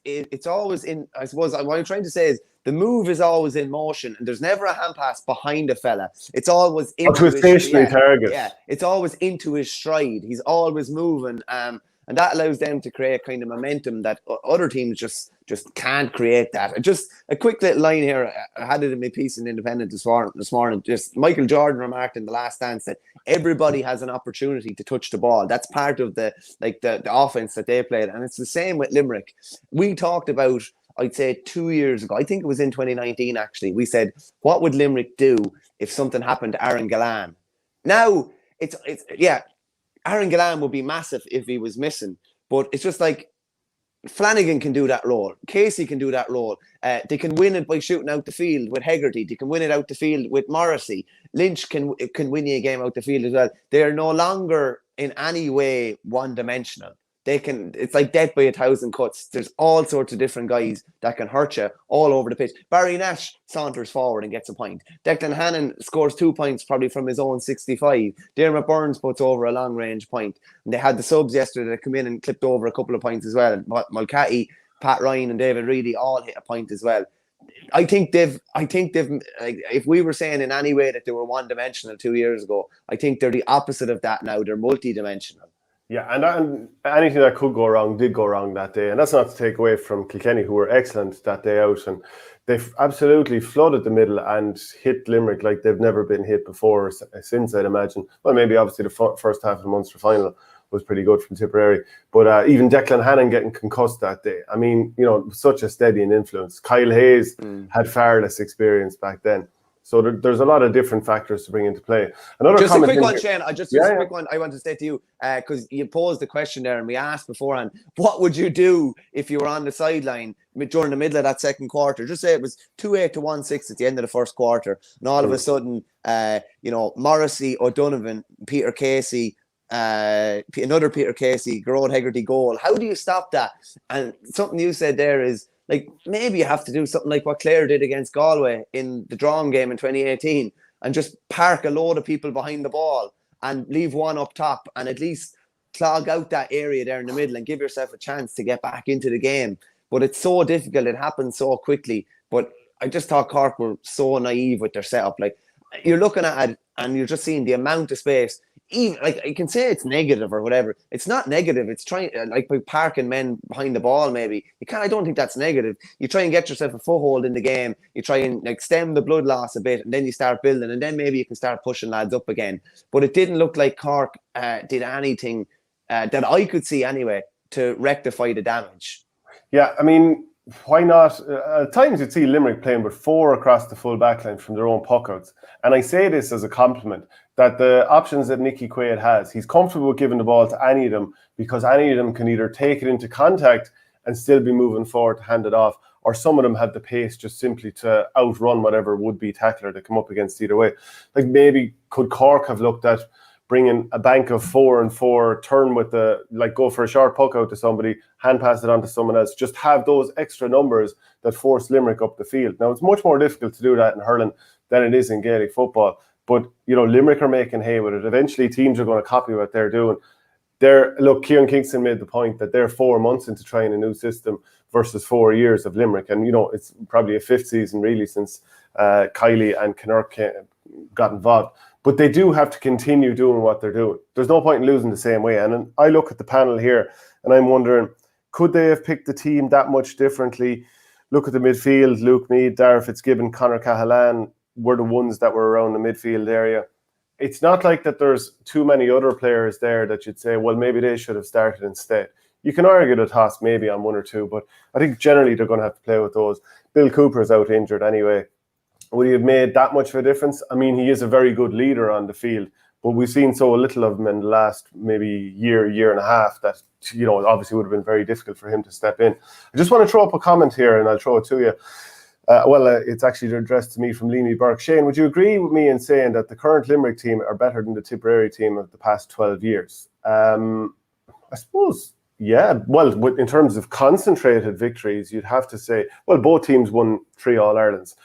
it's always in, I suppose what I'm trying to say is the move is always in motion and there's never a hand pass behind a fella. It's always into his stationary target. Yeah, it's always into his stride. He's always moving. And that allows them to create kind of momentum that other teams just can't create that. Just a quick little line here. I had it in my piece in Independent this morning. Just Michael Jordan remarked in The Last Dance that everybody has an opportunity to touch the ball. That's part of the offense that they played. And it's the same with Limerick. We talked about, I'd say 2 years ago, I think it was in 2019 actually, we said, what would Limerick do if something happened to Aaron Gillan? Now, it's Aaron Gillan would be massive if he was missing, but it's just like Flanagan can do that role. Casey can do that role. They can win it by shooting out the field with Hegarty. They can win it out the field with Morrissey. Lynch can win you a game out the field as well. They are no longer in any way one-dimensional. It's like death by 1,000 cuts. There's all sorts of different guys that can hurt you all over the pitch. Barry Nash saunters forward and gets a point. Declan Hannon scores 2 points probably from his own 65. Dermot Burns puts over a long range point. And they had the subs yesterday that come in and clipped over a couple of points as well. Mulcahy, Pat Ryan and David Reedy all hit a point as well. I think they've if we were saying in any way that they were one-dimensional 2 years ago, I think they're the opposite of that now. They're multi-dimensional. Yeah, and anything that could go wrong did go wrong that day. And that's not to take away from Kilkenny, who were excellent that day out. And they've absolutely flooded the middle and hit Limerick like they've never been hit before since, I'd imagine. Well, maybe obviously the first half of the Munster final was pretty good from Tipperary. But even Declan Hannon getting concussed that day. I mean, such a steadying influence. Kyle Hayes had far less experience back then. So there's a lot of different factors to bring into play. Just a quick one, Shane. A quick one I want to say to you, because you posed the question there and we asked beforehand, what would you do if you were on the sideline during the middle of that second quarter? Just say it was 2-8 to 1-6 at the end of the first quarter. And all of a sudden, Morrissey, O'Donovan, Peter Casey, another Peter Casey, Gerard Hegarty goal. How do you stop that? And something you said there is, like, maybe you have to do something like what Clare did against Galway in the Drom game in 2018 and just park a load of people behind the ball and leave one up top and at least clog out that area there in the middle and give yourself a chance to get back into the game. But it's so difficult. It happens so quickly. But I just thought Cork were so naive with their setup. Like, you're looking at it and you're just seeing the amount of space. Even like you can say it's negative or whatever. It's not negative. It's trying like by parking men behind the ball. Maybe you can't. I don't think that's negative. You try and get yourself a foothold in the game. You try and like stem the blood loss a bit, and then you start building, and then maybe you can start pushing lads up again. But it didn't look like Cork did anything that I could see anyway to rectify the damage. Yeah, I mean, why not? At times you'd see Limerick playing with 4 across the full backline from their own puckouts, and I say this as a compliment. That the options that Nicky Quaid has, he's comfortable with giving the ball to any of them because any of them can either take it into contact and still be moving forward to hand it off, or some of them have the pace just simply to outrun whatever would-be tackler to come up against either way. Like maybe could Cork have looked at bringing a bank of 4 and 4, turn with go for a short puck out to somebody, hand pass it on to someone else, just have those extra numbers that force Limerick up the field. Now, it's much more difficult to do that in hurling than it is in Gaelic football. But, Limerick are making hay with it. Eventually, teams are going to copy what they're doing. Kieran Kingston made the point that they're 4 months into trying a new system versus 4 years of Limerick. And, it's probably a 5th season, really, since Kiley and Kinnerk got involved. but they do have to continue doing what they're doing. There's no point in losing the same way. And I look at the panel here and I'm wondering, could they have picked the team that much differently? Look at the midfield. Luke Meade, Dara Fitzgibbon, Conor Cahalan were the ones that were around the midfield area. It's not like that there's too many other players there that you'd say, well, maybe they should have started instead. You can argue the toss maybe on one or two, but I think generally they're going to have to play with those. Bill Cooper's out injured anyway. Would he have made that much of a difference? I mean, he is a very good leader on the field, but we've seen so little of him in the last maybe year and a half that, you know, obviously would have been very difficult for him to step in. I just want to throw up a comment here and I'll throw it to you. It's actually addressed to me from Leamy Burke. Shane, would you agree with me in saying that the current Limerick team are better than the Tipperary team of the past 12 years? I suppose, yeah. Well, in terms of concentrated victories, you'd have to say, well, both teams won 3 All-Irelands.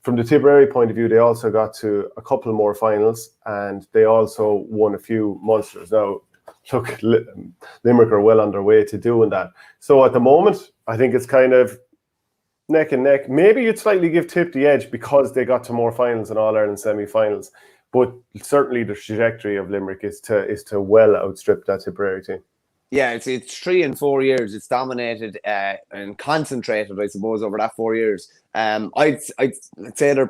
From the Tipperary point of view, they also got to a couple more finals and they also won a few Munsters. Now, look, Limerick are well on their way to doing that. So at the moment, I think it's kind of neck and neck. Maybe you'd slightly give Tip the edge because they got to more finals and All-Ireland semi-finals. But certainly the trajectory of Limerick is to well outstrip that Tipperary team. Yeah, it's 3 and 4 years. It's dominated and concentrated, I suppose, over that 4 years. I'd say, to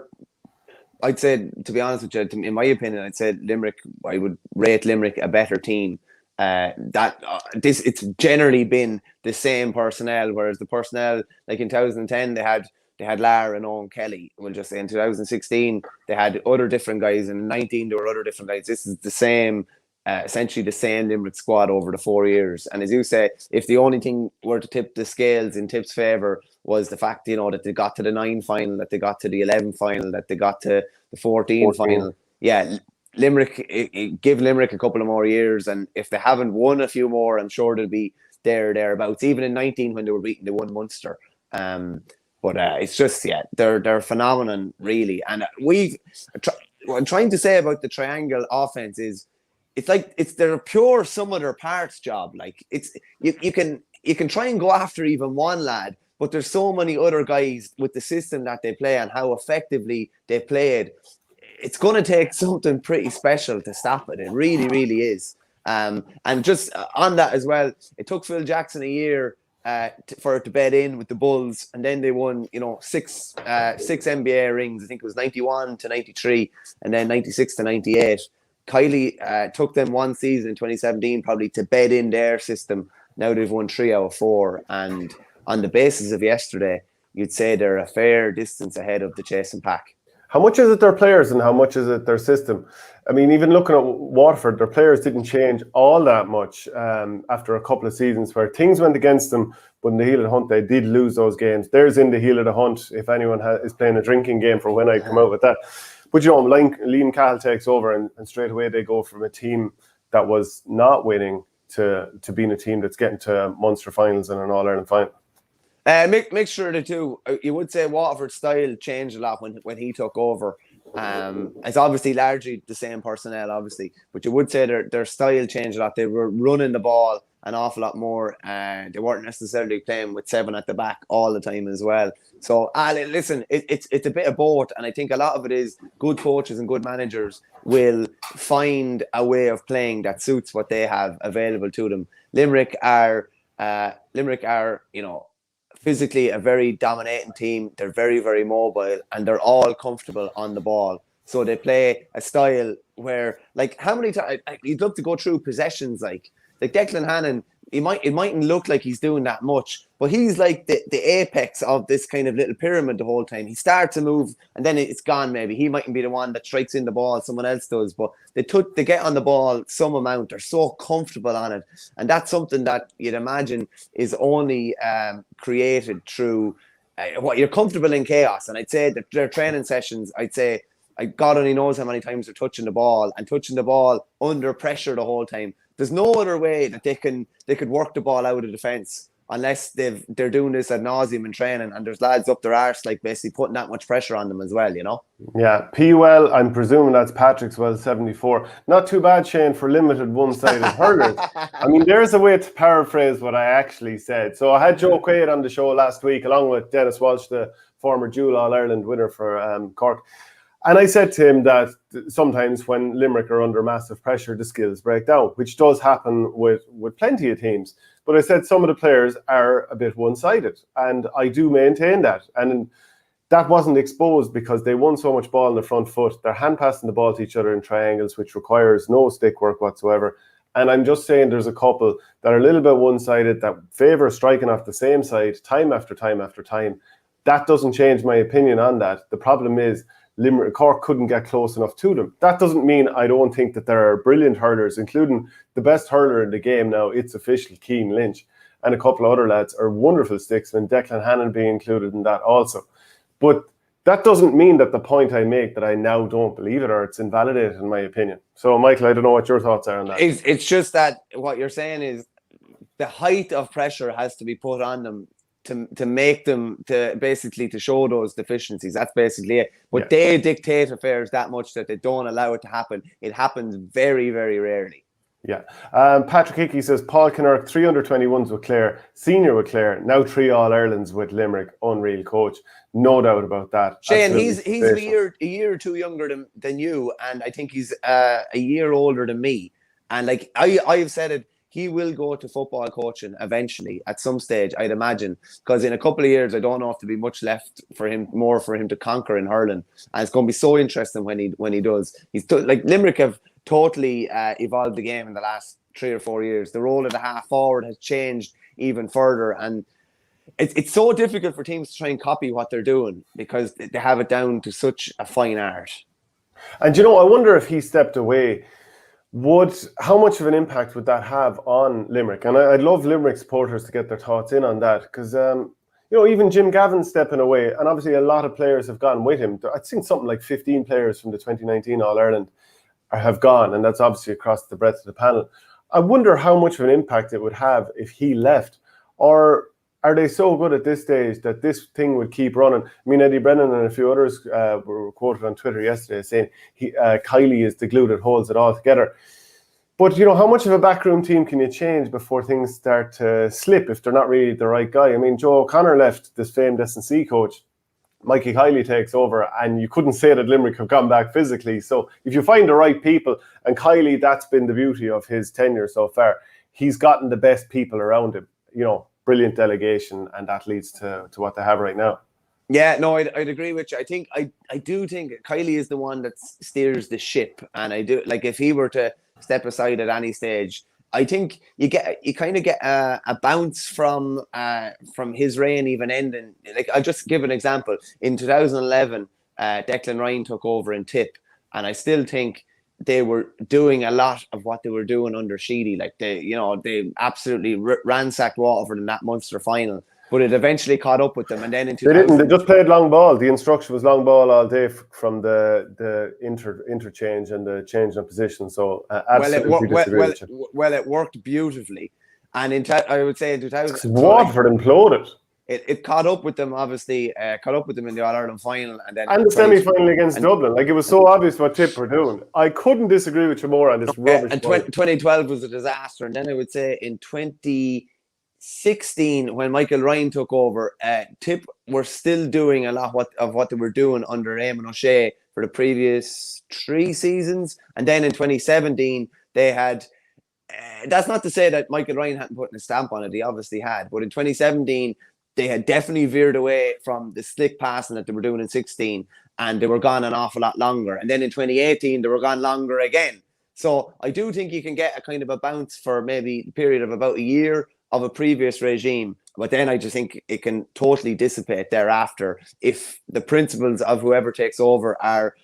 be honest with you, in my opinion, I'd say Limerick. I would rate Limerick a better team. It's generally been the same personnel, whereas the personnel, like in 2010, they had Lara and Owen Kelly. We'll just say in 2016 they had other different guys, and in 2019 there were other different guys. This is the same. Essentially the same Limerick squad over the 4 years. And as you say, if the only thing were to tip the scales in Tip's favour was the fact, you know, that they got to the 9 final, that they got to the 11 final, that they got to the 14 final. Yeah, Limerick, give Limerick a couple of more years. And if they haven't won a few more, I'm sure they'll be thereabouts. Even in 19 when they were beaten, they won Munster. But it's just, yeah, they're a phenomenon, really. And what I'm trying to say about the triangle offence is, it's like they're a pure sum of their parts job. Like you can try and go after even one lad, but there's so many other guys with the system that they play and how effectively they played. It's going to take something pretty special to stop it. It really, really is. And just on that as well, it took Phil Jackson a year for it to bed in with the Bulls, and then they won, you know, six NBA rings. I think it was 91 to 93, and then 96 to 98. Kylie took them one season in 2017 probably to bed in their system. Now they've won 3 out of 4, and on the basis of yesterday, you'd say they're a fair distance ahead of the chasing pack. How much is it their players and how much is it their system? I mean, even looking at Waterford, their players didn't change all that much after a couple of seasons where things went against them, but in the heel of the hunt, they did lose those games. There's in the heel of the hunt if anyone is playing a drinking game for when I come out with that. But, you know, Liam Cahill takes over and straight away they go from a team that was not winning to being a team that's getting to Munster finals and an All-Ireland final. Mixture of the two. You would say Waterford's style changed a lot when he took over. It's obviously largely the same personnel, obviously, but you would say their style changed a lot. They were running the ball an awful lot more, and they weren't necessarily playing with 7 at the back all the time as well. So, listen, it's a bit of both, and I think a lot of it is good coaches and good managers will find a way of playing that suits what they have available to them. Limerick are, you know, physically a very dominating team. They're very, very mobile, and they're all comfortable on the ball. So they play a style where, like, how many times you'd love to go through possessions, like Declan Hannon. It mightn't look like he's doing that much, but he's like the apex of this kind of little pyramid the whole time. He starts a move and then it's gone. Maybe he mightn't be the one that strikes in the ball, someone else does, but they get on the ball some amount. They're so comfortable on it, and that's something that you'd imagine is only created through what you're comfortable in chaos. And I'd say that their training sessions, God only knows how many times they're touching the ball under pressure the whole time. There's no other way that they could work the ball out of defence unless they're doing this ad nauseum in training, and there's lads up their arse, like, basically putting that much pressure on them as well, you know? Yeah, P-Well, I'm presuming that's Patrick's well 74. Not too bad, Shane, for limited one-sided hurlers. I mean, there's a way to paraphrase what I actually said. So I had Joe Quaid on the show last week, along with Dennis Walsh, the former dual All-Ireland winner for Cork. And I said to him that sometimes when Limerick are under massive pressure, the skills break down, which does happen with plenty of teams. But I said some of the players are a bit one-sided, and I do maintain that. And that wasn't exposed because they won so much ball in the front foot. They're hand-passing the ball to each other in triangles, which requires no stick work whatsoever. And I'm just saying there's a couple that are a little bit one-sided that favour striking off the same side time after time after time. That doesn't change my opinion on that. The problem is Cork couldn't get close enough to them. That doesn't mean I don't think that there are brilliant hurlers, including the best hurler in the game now. It's official, Keane Lynch, and a couple of other lads are wonderful sticksmen. Declan Hannon being included in that also. But that doesn't mean that the point I make that I now don't believe it or it's invalidated in my opinion. So, Michael, I don't know what your thoughts are on that. It's just that what you're saying is the height of pressure has to be put on them to make them to basically to show those deficiencies. That's basically it. But they dictate affairs that much that they don't allow it to happen. It happens very, very rarely. Yeah. Patrick Hickey says Paul Kinnerk, 3 under-21s with Clare, senior with Clare, now 3 All-Irelands with Limerick. Unreal coach. No doubt about that. Shane, he's a year or two younger than you, and I think he's a year older than me. And like I've said it, he will go to football coaching eventually at some stage, I'd imagine, because in a couple of years, I don't know if there'll be much left for him to conquer in hurling. And it's going to be so interesting when he does. Like Limerick have totally evolved the game in the last 3 or 4 years. The role of the half forward has changed even further, and it's so difficult for teams to try and copy what they're doing because they have it down to such a fine art. And I wonder if he stepped away, how much of an impact would that have on Limerick? And I'd love Limerick supporters to get their thoughts in on that, because even Jim Gavin stepping away, and obviously a lot of players have gone with him. I think something like 15 players from the 2019 All-Ireland have gone, and that's obviously across the breadth of the panel. I wonder how much of an impact it would have if he left, or are they so good at this stage that this thing would keep running? I mean, Eddie Brennan and a few others were quoted on Twitter yesterday saying Kiley is the glue that holds it all together. But, how much of a backroom team can you change before things start to slip if they're not really the right guy? I mean, Joe O'Connor left, this famed S&C coach. Mikey Kiley takes over, and you couldn't say that Limerick have gone back physically. So if you find the right people, and Kiley, that's been the beauty of his tenure so far, he's gotten the best people around him, brilliant delegation, and that leads to what they have right now. Yeah, no, I'd agree with you. I do think Kiley is the one that steers the ship, and I do like if he were to step aside at any stage, I think you kind of get a bounce from his reign even ending. Like I'll just give an example. In 2011, Declan Ryan took over in Tip, and I still think they were doing a lot of what they were doing under Sheedy. Like they absolutely ransacked Waterford in that Munster final, but it eventually caught up with them. And then in 2000, they just played long ball. The instruction was long ball all day from the interchange and the change of position. So absolutely disagree with you. Well, it worked beautifully. And I would say in 2000, Waterford imploded. It caught up with them, obviously, caught up with them in the All-Ireland final. And the semi-final against Dublin. Like, it was so obvious what Tip were doing. I couldn't disagree with you more on this rubbish. And 2012 was a disaster. And then I would say in 2016, when Michael Ryan took over, Tip were still doing a lot of what they were doing under Eamon O'Shea for the previous 3 seasons. And then in 2017, they had... that's not to say that Michael Ryan hadn't put a stamp on it. He obviously had. But in 2017... they had definitely veered away from the slick passing that they were doing in 16, and they were gone an awful lot longer. And then in 2018, they were gone longer again. So I do think you can get a kind of a bounce for maybe a period of about a year of a previous regime. But then I just think it can totally dissipate thereafter if the principles of whoever takes over are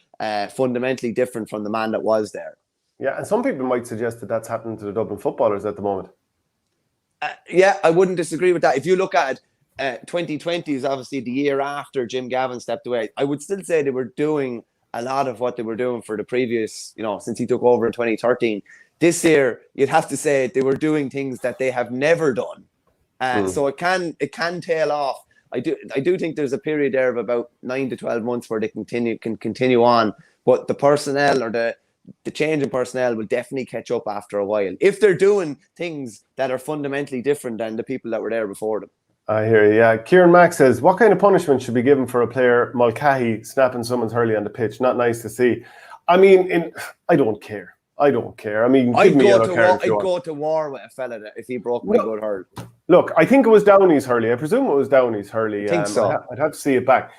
fundamentally different from the man that was there. Yeah, and some people might suggest that that's happening to the Dublin footballers at the moment. Yeah, I wouldn't disagree with that. If you look at 2020 is obviously the year after Jim Gavin stepped away. I would still say they were doing a lot of what they were doing for the previous, since he took over in 2013. This year, you'd have to say they were doing things that they have never done. So it can tail off. I do think there's a period there of about 9 to 12 months where they can continue on. But the personnel or the change in personnel will definitely catch up after a while if they're doing things that are fundamentally different than the people that were there before them. I hear you. Yeah, Kieran Mack says, what kind of punishment should be given for a player, Mulcahy, snapping someone's hurley on the pitch? Not nice to see. I mean, I don't care. I mean, give me a yellow card if you want. I'd go to war with a fella if he broke my good hurl. Look, I think it was Downey's hurley. I presume it was Downey's hurley. I think so. I'd have to see it back.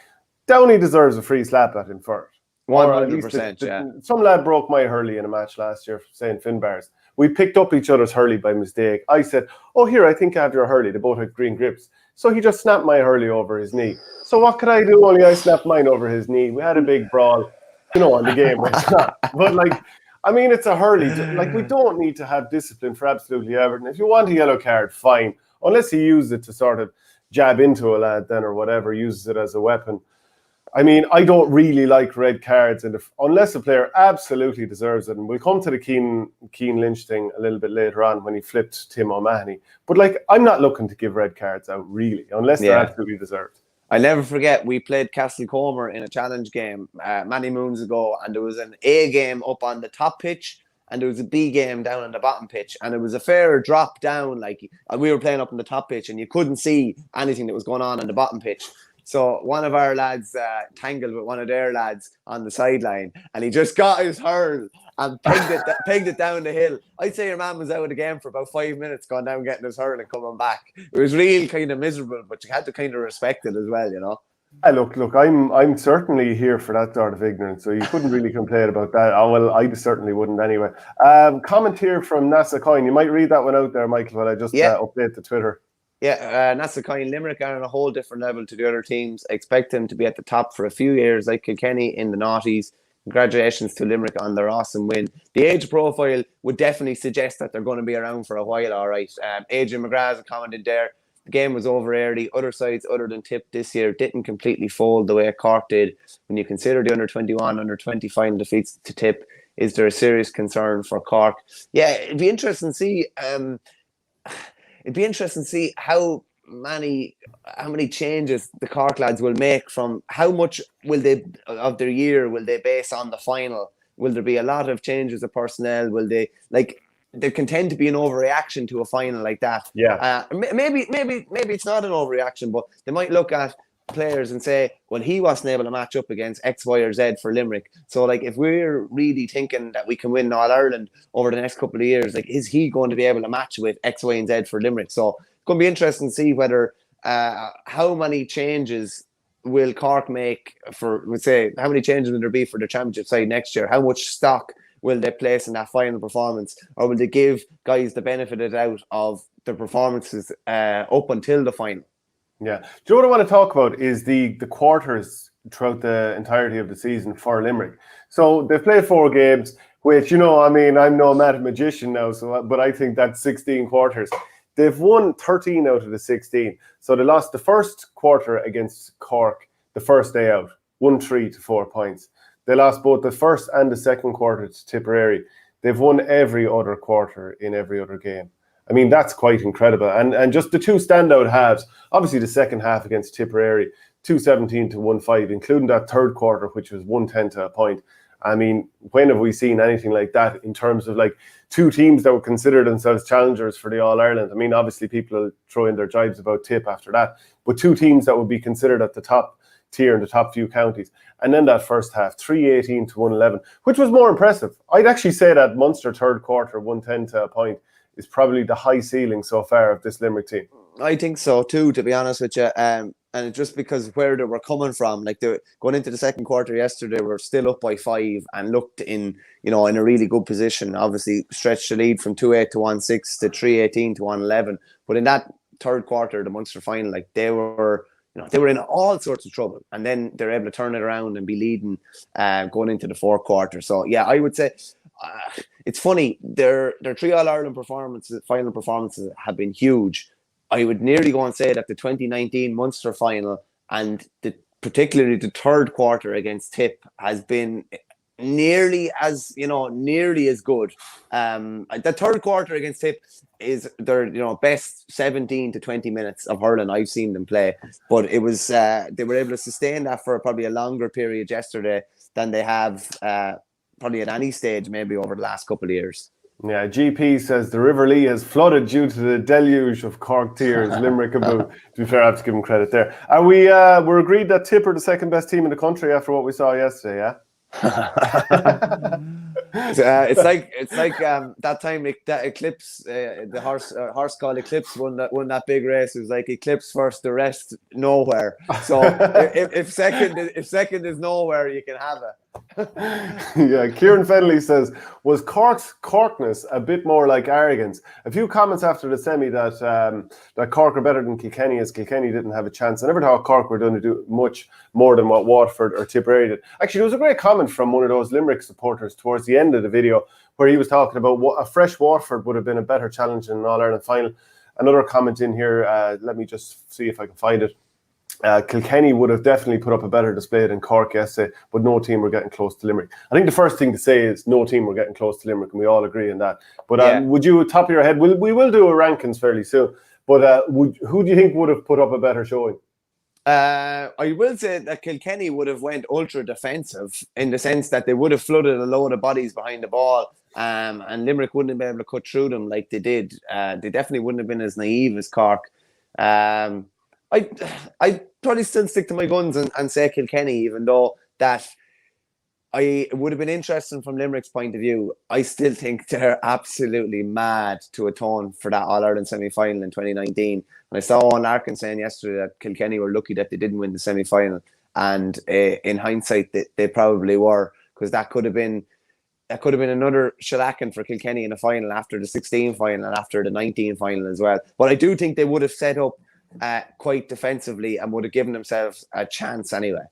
Downey deserves a free slap at him for it. 100%, yeah. Some lad broke my hurley in a match last year, saying Finbars. We picked up each other's hurley by mistake. I said, oh, here, I think I have your hurley. They both had green grips. So he just snapped my hurley over his knee. So what could I do? Only I snapped mine over his knee. We had a big brawl, on the game. But, I mean, it's a hurley. We don't need to have discipline for absolutely everything. If you want a yellow card, fine. Unless he uses it to sort of jab into a lad then or whatever, uses it as a weapon. I mean, I don't really like red cards, and unless a player absolutely deserves it, and we'll come to the Keane Lynch thing a little bit later on when he flipped Tim O'Mahony. But I'm not looking to give red cards out really, unless they're absolutely deserved. I'll never forget, we played Castlecomer in a challenge game many moons ago, and there was an A game up on the top pitch, and there was a B game down on the bottom pitch, and it was a fair drop down. We were playing up on the top pitch, and you couldn't see anything that was going on the bottom pitch. So one of our lads tangled with one of their lads on the sideline, and he just got his hurl and pegged it down the hill. I'd say your man was out of the game for about 5 minutes, going down getting his hurl and coming back. It was real kind of miserable, but you had to kind of respect it as well, Look, I'm certainly here for that sort of ignorance, so you couldn't really complain about that. Oh, well, I certainly wouldn't anyway. Comment here from NASA Coin. You might read that one out there, Michael, while I just update the Twitter. Yeah, NASA Coin, Limerick are on a whole different level to the other teams. I expect them to be at the top for a few years, like Kilkenny in the noughties. Congratulations to Limerick on their awesome win. The age profile would definitely suggest that they're going to be around for a while, all right. Adrian McGrath commented there, the game was over early. Other sides other than Tip this year didn't completely fold the way Cork did. When you consider the under-21, under-20 final defeats to Tip, is there a serious concern for Cork? Yeah, it'd be interesting to see... It'd be interesting to see how many changes the Cork lads will make. From how much will they of their year will they base on the final? Will there be a lot of changes of personnel? Will they there can tend to be an overreaction to a final like that? Yeah. Maybe it's not an overreaction, but they might look at players and say, well, he wasn't able to match up against X, Y, or Z for Limerick. So, if we're really thinking that we can win All Ireland over the next couple of years, is he going to be able to match with X, Y, and Z for Limerick? So, it's going to be interesting to see whether how many changes will Cork make how many changes will there be for the championship side next year? How much stock will they place in that final performance, or will they give guys the benefit of the doubt of the performances up until the final? Yeah. Do you know what I want to talk about is the quarters throughout the entirety of the season for Limerick. So they've played 4 games, which, I mean, I'm no mathematician now, but I think that's 16 quarters. They've won 13 out of the 16. So they lost the first quarter against Cork, the first day out, 1-3 to 4 points. They lost both the first and the second quarter to Tipperary. They've won every other quarter in every other game. I mean, that's quite incredible. And just the 2 standout halves, obviously the second half against Tipperary, 2-17 to 1-5, including that third quarter, which was 1-10 to a point. I mean, when have we seen anything like that in terms of 2 teams that would consider themselves challengers for the All-Ireland? I mean, obviously people will throw in their jibes about Tip after that, but 2 teams that would be considered at the top tier in the top few counties. And then that first half, 3-18 to 1-11, which was more impressive. I'd actually say that Munster third quarter, 1-10 to a point, is probably the high ceiling so far of this Limerick team. I think so too, to be honest with you. And just because where they were coming from, they going into the second quarter yesterday, were still up by 5 and looked in a really good position. Obviously, stretched the lead from 2-8 to 1-6 to 3-18 to 1-11. But in that third quarter, the Munster final, they were in all sorts of trouble, and then they're able to turn it around and be leading going into the fourth quarter. So yeah, I would say. It's funny, their 3 All-Ireland final performances have been huge. I would nearly go and say that the 2019 Munster final and particularly the third quarter against Tip has been nearly as good. The third quarter against Tip is their best 17 to 20 minutes of hurling I've seen them play. But it was they were able to sustain that for probably a longer period yesterday than they have probably at any stage maybe over the last couple of years. Yeah, GP says the River Lee has flooded due to the deluge of Cork tears. Limerick and Boo. To be fair, I have to give him credit there. Are we? We're agreed that Tip are the second best team in the country after what we saw yesterday. Yeah. It's like that time that Eclipse, the horse called Eclipse won that big race. It was like Eclipse first, the rest nowhere. So if second is nowhere, you can have it. Yeah, Kieran Fennelly says, was Cork's Corkness a bit more like arrogance? A few comments after the semi that Cork are better than Kilkenny, as Kilkenny didn't have a chance. I never thought Cork were going to do much more than what Waterford or Tipperary did. Actually, there was a great comment from one of those Limerick supporters towards the end of the video where he was talking about what a fresh Waterford would have been a better challenge in an All-Ireland final. Another comment in here, let me just see if I can find it. Kilkenny would have definitely put up a better display than Cork yesterday, but no team were getting close to Limerick. I think the first thing to say is no team were getting close to Limerick, and we all agree on that. But would you, top of your head, we will do a rankings fairly soon, but who do you think would have put up a better showing? I will say that Kilkenny would have went ultra defensive in the sense that they would have flooded a load of bodies behind the ball, and Limerick wouldn't have been able to cut through them like they did. They definitely wouldn't have been as naive as Cork. I probably still stick to my guns and say Kilkenny, even though that it would have been interesting from Limerick's point of view. I still think they're absolutely mad to atone for that All-Ireland semi-final in 2019. And I saw Owen Larkin saying yesterday that Kilkenny were lucky that they didn't win the semi-final. And in hindsight, they probably were, because that could have been another shellacking for Kilkenny in the final after the 16 final and after the 19 final as well. But I do think they would have set up quite defensively and would have given themselves a chance anyway.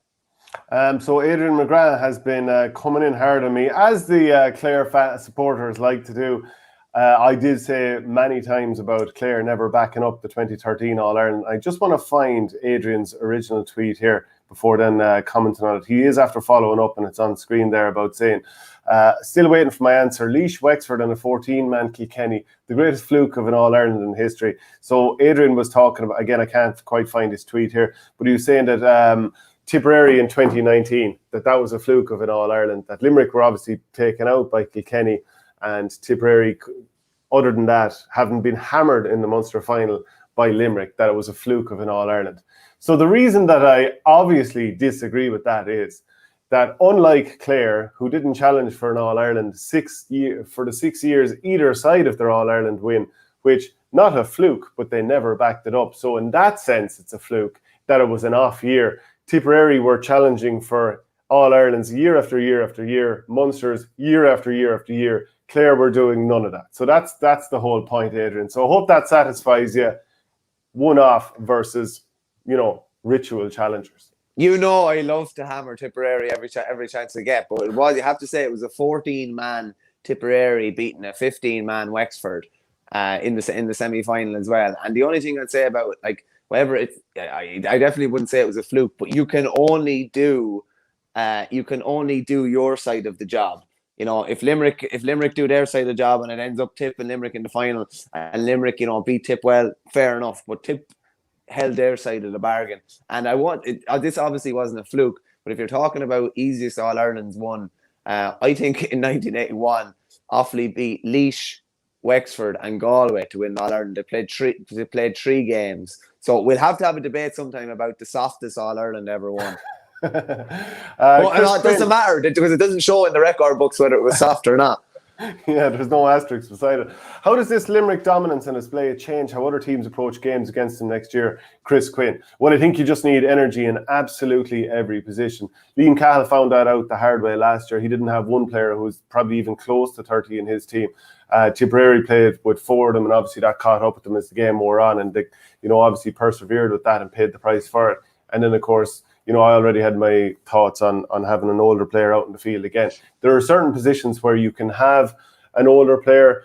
So Adrian McGrath has been coming in hard on me, as the Clare supporters like to do. I did say many times about Clare never backing up the 2013 All-Ireland. I just want to find Adrian's original tweet here before then commenting on it. He is after following up, and it's on screen there, about saying, still waiting for my answer. Laois, Wexford and a 14-man Kilkenny, the greatest fluke of an All-Ireland in history. So Adrian was talking about, again, I can't quite find his tweet here, but he was saying that Tipperary in 2019, that was a fluke of an All-Ireland, that Limerick were obviously taken out by Kilkenny, and Tipperary, other than that, having been hammered in the Munster final by Limerick, that it was a fluke of an All-Ireland. So the reason that I obviously disagree with that is that unlike Clare, who didn't challenge for an All-Ireland for the 6 years either side of their All-Ireland win, which, not a fluke, but they never backed it up. So in that sense, it's a fluke that it was an off year. Tipperary were challenging for All-Irelands year after year after year, Munsters year after year after year. Clare were doing none of that. So that's the whole point, Adrian. So I hope that satisfies you. One-off versus, ritual challengers. I love to hammer Tipperary every chance I get, but you have to say it was a 14-man Tipperary beating a 15-man Wexford in the semi-final as well. And the only thing I'd say about I definitely wouldn't say it was a fluke, but you can only do your side of the job. If Limerick do their side of the job and it ends up Tip and Limerick in the final, and Limerick, beat Tip, well, fair enough. But Tip held their side of the bargain. And this obviously wasn't a fluke, but if you're talking about easiest All-Irelands won, I think in 1981, Offaly beat Laois, Wexford and Galway to win All-Ireland. They played three games. So we'll have to have a debate sometime about the softest All-Ireland ever won. It doesn't matter, because it doesn't show in the record books whether it was soft or not. Yeah, there's no asterisk beside it. How does this Limerick dominance and display change how other teams approach games against them next year? Chris Quinn. Well, I think you just need energy in absolutely every position. Liam Cahill found that out the hard way last year. He didn't have one player who was probably even close to 30 in his team. Tipperary played with four of them, and obviously that caught up with them as the game wore on, and they, obviously persevered with that and paid the price for it. And then, of course, I already had my thoughts on having an older player out in the field again. There are certain positions where you can have an older player,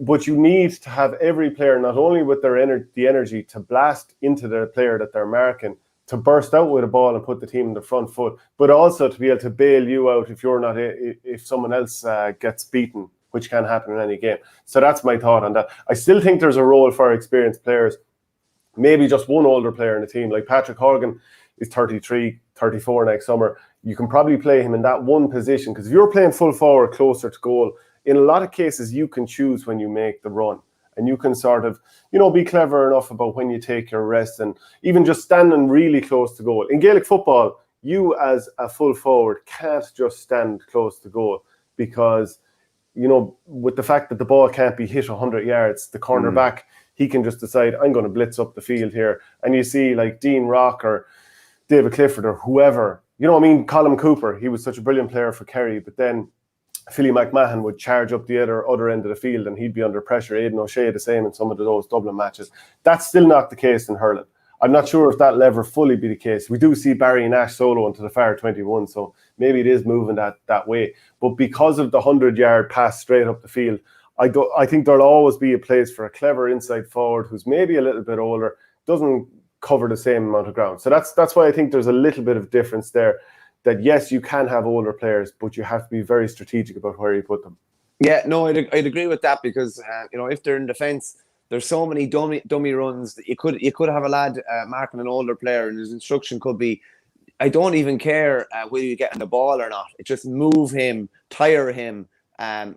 but you need to have every player, not only with the energy to blast into the player that they're marking, to burst out with a ball and put the team in the front foot, but also to be able to bail you out if someone else gets beaten, which can happen in any game. So that's my thought on that. I still think there's a role for experienced players, maybe just one older player in the team, like Patrick Horgan is 33, 34 next summer. You can probably play him in that one position, because if you're playing full forward closer to goal, in a lot of cases, you can choose when you make the run. And you can sort of, be clever enough about when you take your rest and even just standing really close to goal. In Gaelic football, you as a full forward can't just stand close to goal because, with the fact that the ball can't be hit 100 yards, the cornerback, he can just decide, I'm going to blitz up the field here. And you see like Dean Rock or David Clifford or whoever, Colin Cooper, he was such a brilliant player for Kerry, but then Philly McMahon would charge up the other end of the field and he'd be under pressure. Aidan O'Shea the same in some of those Dublin matches. That's still not the case in hurling. I'm not sure if that'll ever fully be the case. We do see Barry Nash solo into the far 21, so maybe it is moving that way. But because of the 100-yard pass straight up the field, I think there'll always be a place for a clever inside forward who's maybe a little bit older, doesn't cover the same amount of ground. So that's why I think there's a little bit of difference there. That yes, you can have older players, but you have to be very strategic about where you put them. Yeah, no, I'd agree with that because if they're in defence, there's so many dummy runs that you could have a lad marking an older player, and his instruction could be, I don't even care whether you get on the ball or not. It just move him, tire him, and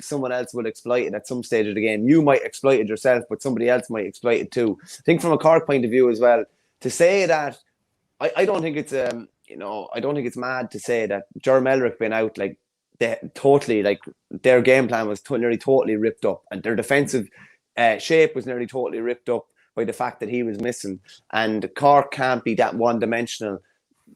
someone else will exploit it at some stage of the game. You might exploit it yourself, but somebody else might exploit it too. I think from a Cork point of view as well, to say that, I don't think it's I don't think it's mad to say that Limerick been out their game plan was nearly totally ripped up, and their defensive shape was nearly totally ripped up by the fact that he was missing. And Cork can't be that one-dimensional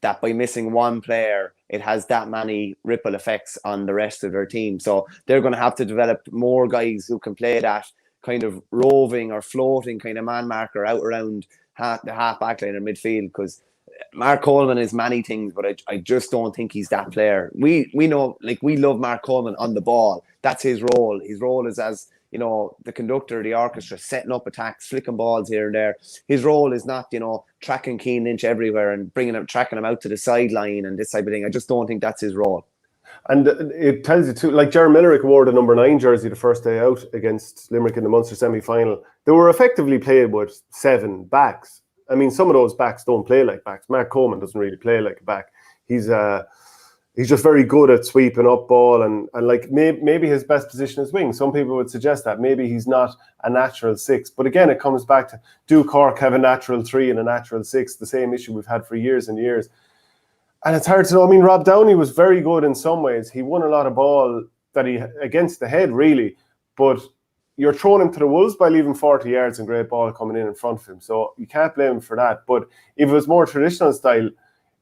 that by missing one player, it has that many ripple effects on the rest of their team. So they're going to have to develop more guys who can play that kind of roving or floating kind of man marker out around the half back line or midfield, because Mark Coleman is many things, but I just don't think he's that player. We know, we love Mark Coleman on the ball. That's his role. His role is as, the conductor of the orchestra, setting up attacks, flicking balls here and there. His role is not, tracking Keen Lynch everywhere and tracking him out to the sideline and this type of thing. I just don't think that's his role. And it tells you too, like Jerry Limerick wore the number 9 jersey the first day out against Limerick in the Munster semi-final. They were effectively played with 7 backs. I mean, some of those backs don't play like backs. Mark Coleman doesn't really play like a back. He's just very good at sweeping up ball and maybe his best position is wing. Some people would suggest that maybe he's not a natural 6. But again, it comes back to, do Cork have a natural 3 and a natural 6? The same issue we've had for years and years. And it's hard to know. I mean, Rob Downey was very good in some ways. He won a lot of ball against the head, really. But you're throwing him to the wolves by leaving 40 yards and great ball coming in front of him. So you can't blame him for that. But if it was more traditional style,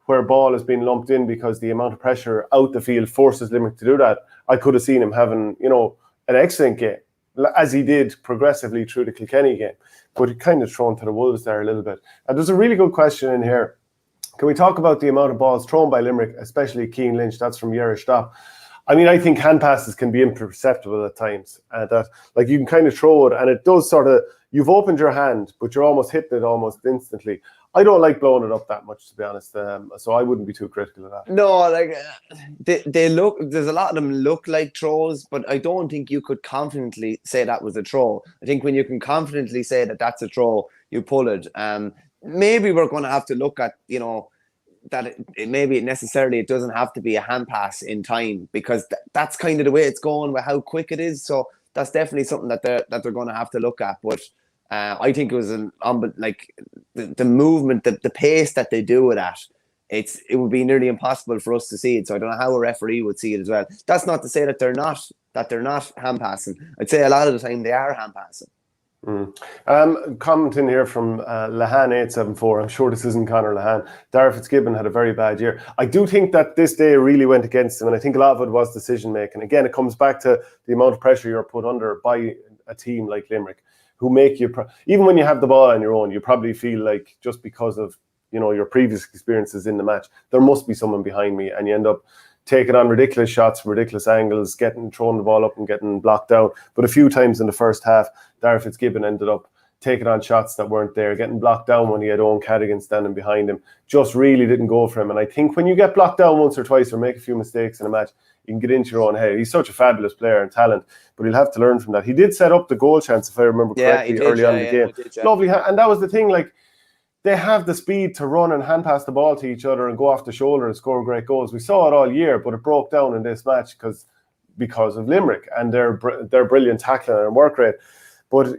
where ball has been lumped in because the amount of pressure out the field forces Limerick to do that, I could have seen him having, an excellent game, as he did progressively through the Kilkenny game. But he kind of thrown to the wolves there a little bit. And there's a really good question in here. Can we talk about the amount of balls thrown by Limerick, especially Keen Lynch? That's from Yerish Stop. I mean, I think hand passes can be imperceptible at times. You can kind of throw it, and it does sort of, you've opened your hand, but you're almost hitting it almost instantly. I don't like blowing it up that much, to be honest. So I wouldn't be too critical of that. No, they look. There's a lot of them look like throws, but I don't think you could confidently say that was a throw. I think when you can confidently say that that's a throw, you pull it. Maybe we're going to have to look at, that it doesn't have to be a hand pass in time, because that's kind of the way it's going with how quick it is. So that's definitely something that they're going to have to look at. But I think it was the movement, the pace that they do it at. It would be nearly impossible for us to see it. So I don't know how a referee would see it as well. That's not to say that they're not hand passing. I'd say a lot of the time they are hand passing. Commenting here from Lahan874. I'm sure this isn't Conor Lahan. Dara Fitzgibbon had a very bad year. I do think that this day really went against him, and I think a lot of it was decision making. Again, it comes back to the amount of pressure you're put under by a team like Limerick, who make you even when you have the ball on your own, you probably feel like, just because of your previous experiences in the match, there must be someone behind me, and you end up taking on ridiculous shots from ridiculous angles, throwing the ball up and getting blocked down. But a few times in the first half, Dara Fitzgibbon ended up taking on shots that weren't there, getting blocked down when he had Owen Cadigan standing behind him. Just really didn't go for him. And I think when you get blocked down once or twice or make a few mistakes in a match, you can get into your own head. He's such a fabulous player and talent, but he'll have to learn from that. He did set up the goal chance, if I remember correctly, early on in the game. Lovely. And that was the thing, they have the speed to run and hand pass the ball to each other and go off the shoulder and score great goals. We saw it all year, but it broke down in this match because because of Limerick and their brilliant tackling and work rate. But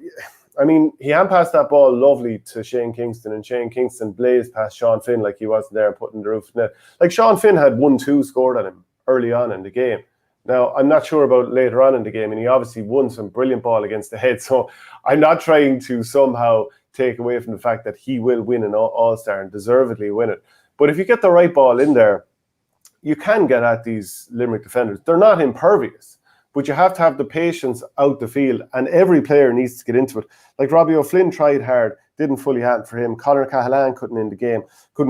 I mean, he hand passed that ball lovely to Shane Kingston, and Shane Kingston blazed past Sean Finn like he wasn't there and putting the roof of the net. Like Sean Finn had 1-2 scored on him early on in the game. Now, I'm not sure about later on in the game, and he obviously won some brilliant ball against the head. So I'm not trying to somehow take away from the fact that he will win an All-Star and deservedly win it. But if you get the right ball in there, you can get at these Limerick defenders. They're not impervious, but you have to have the patience out the field, and every player needs to get into it. Like Robbie O'Flynn tried hard, didn't fully happen for him. Conor Cahalane couldn't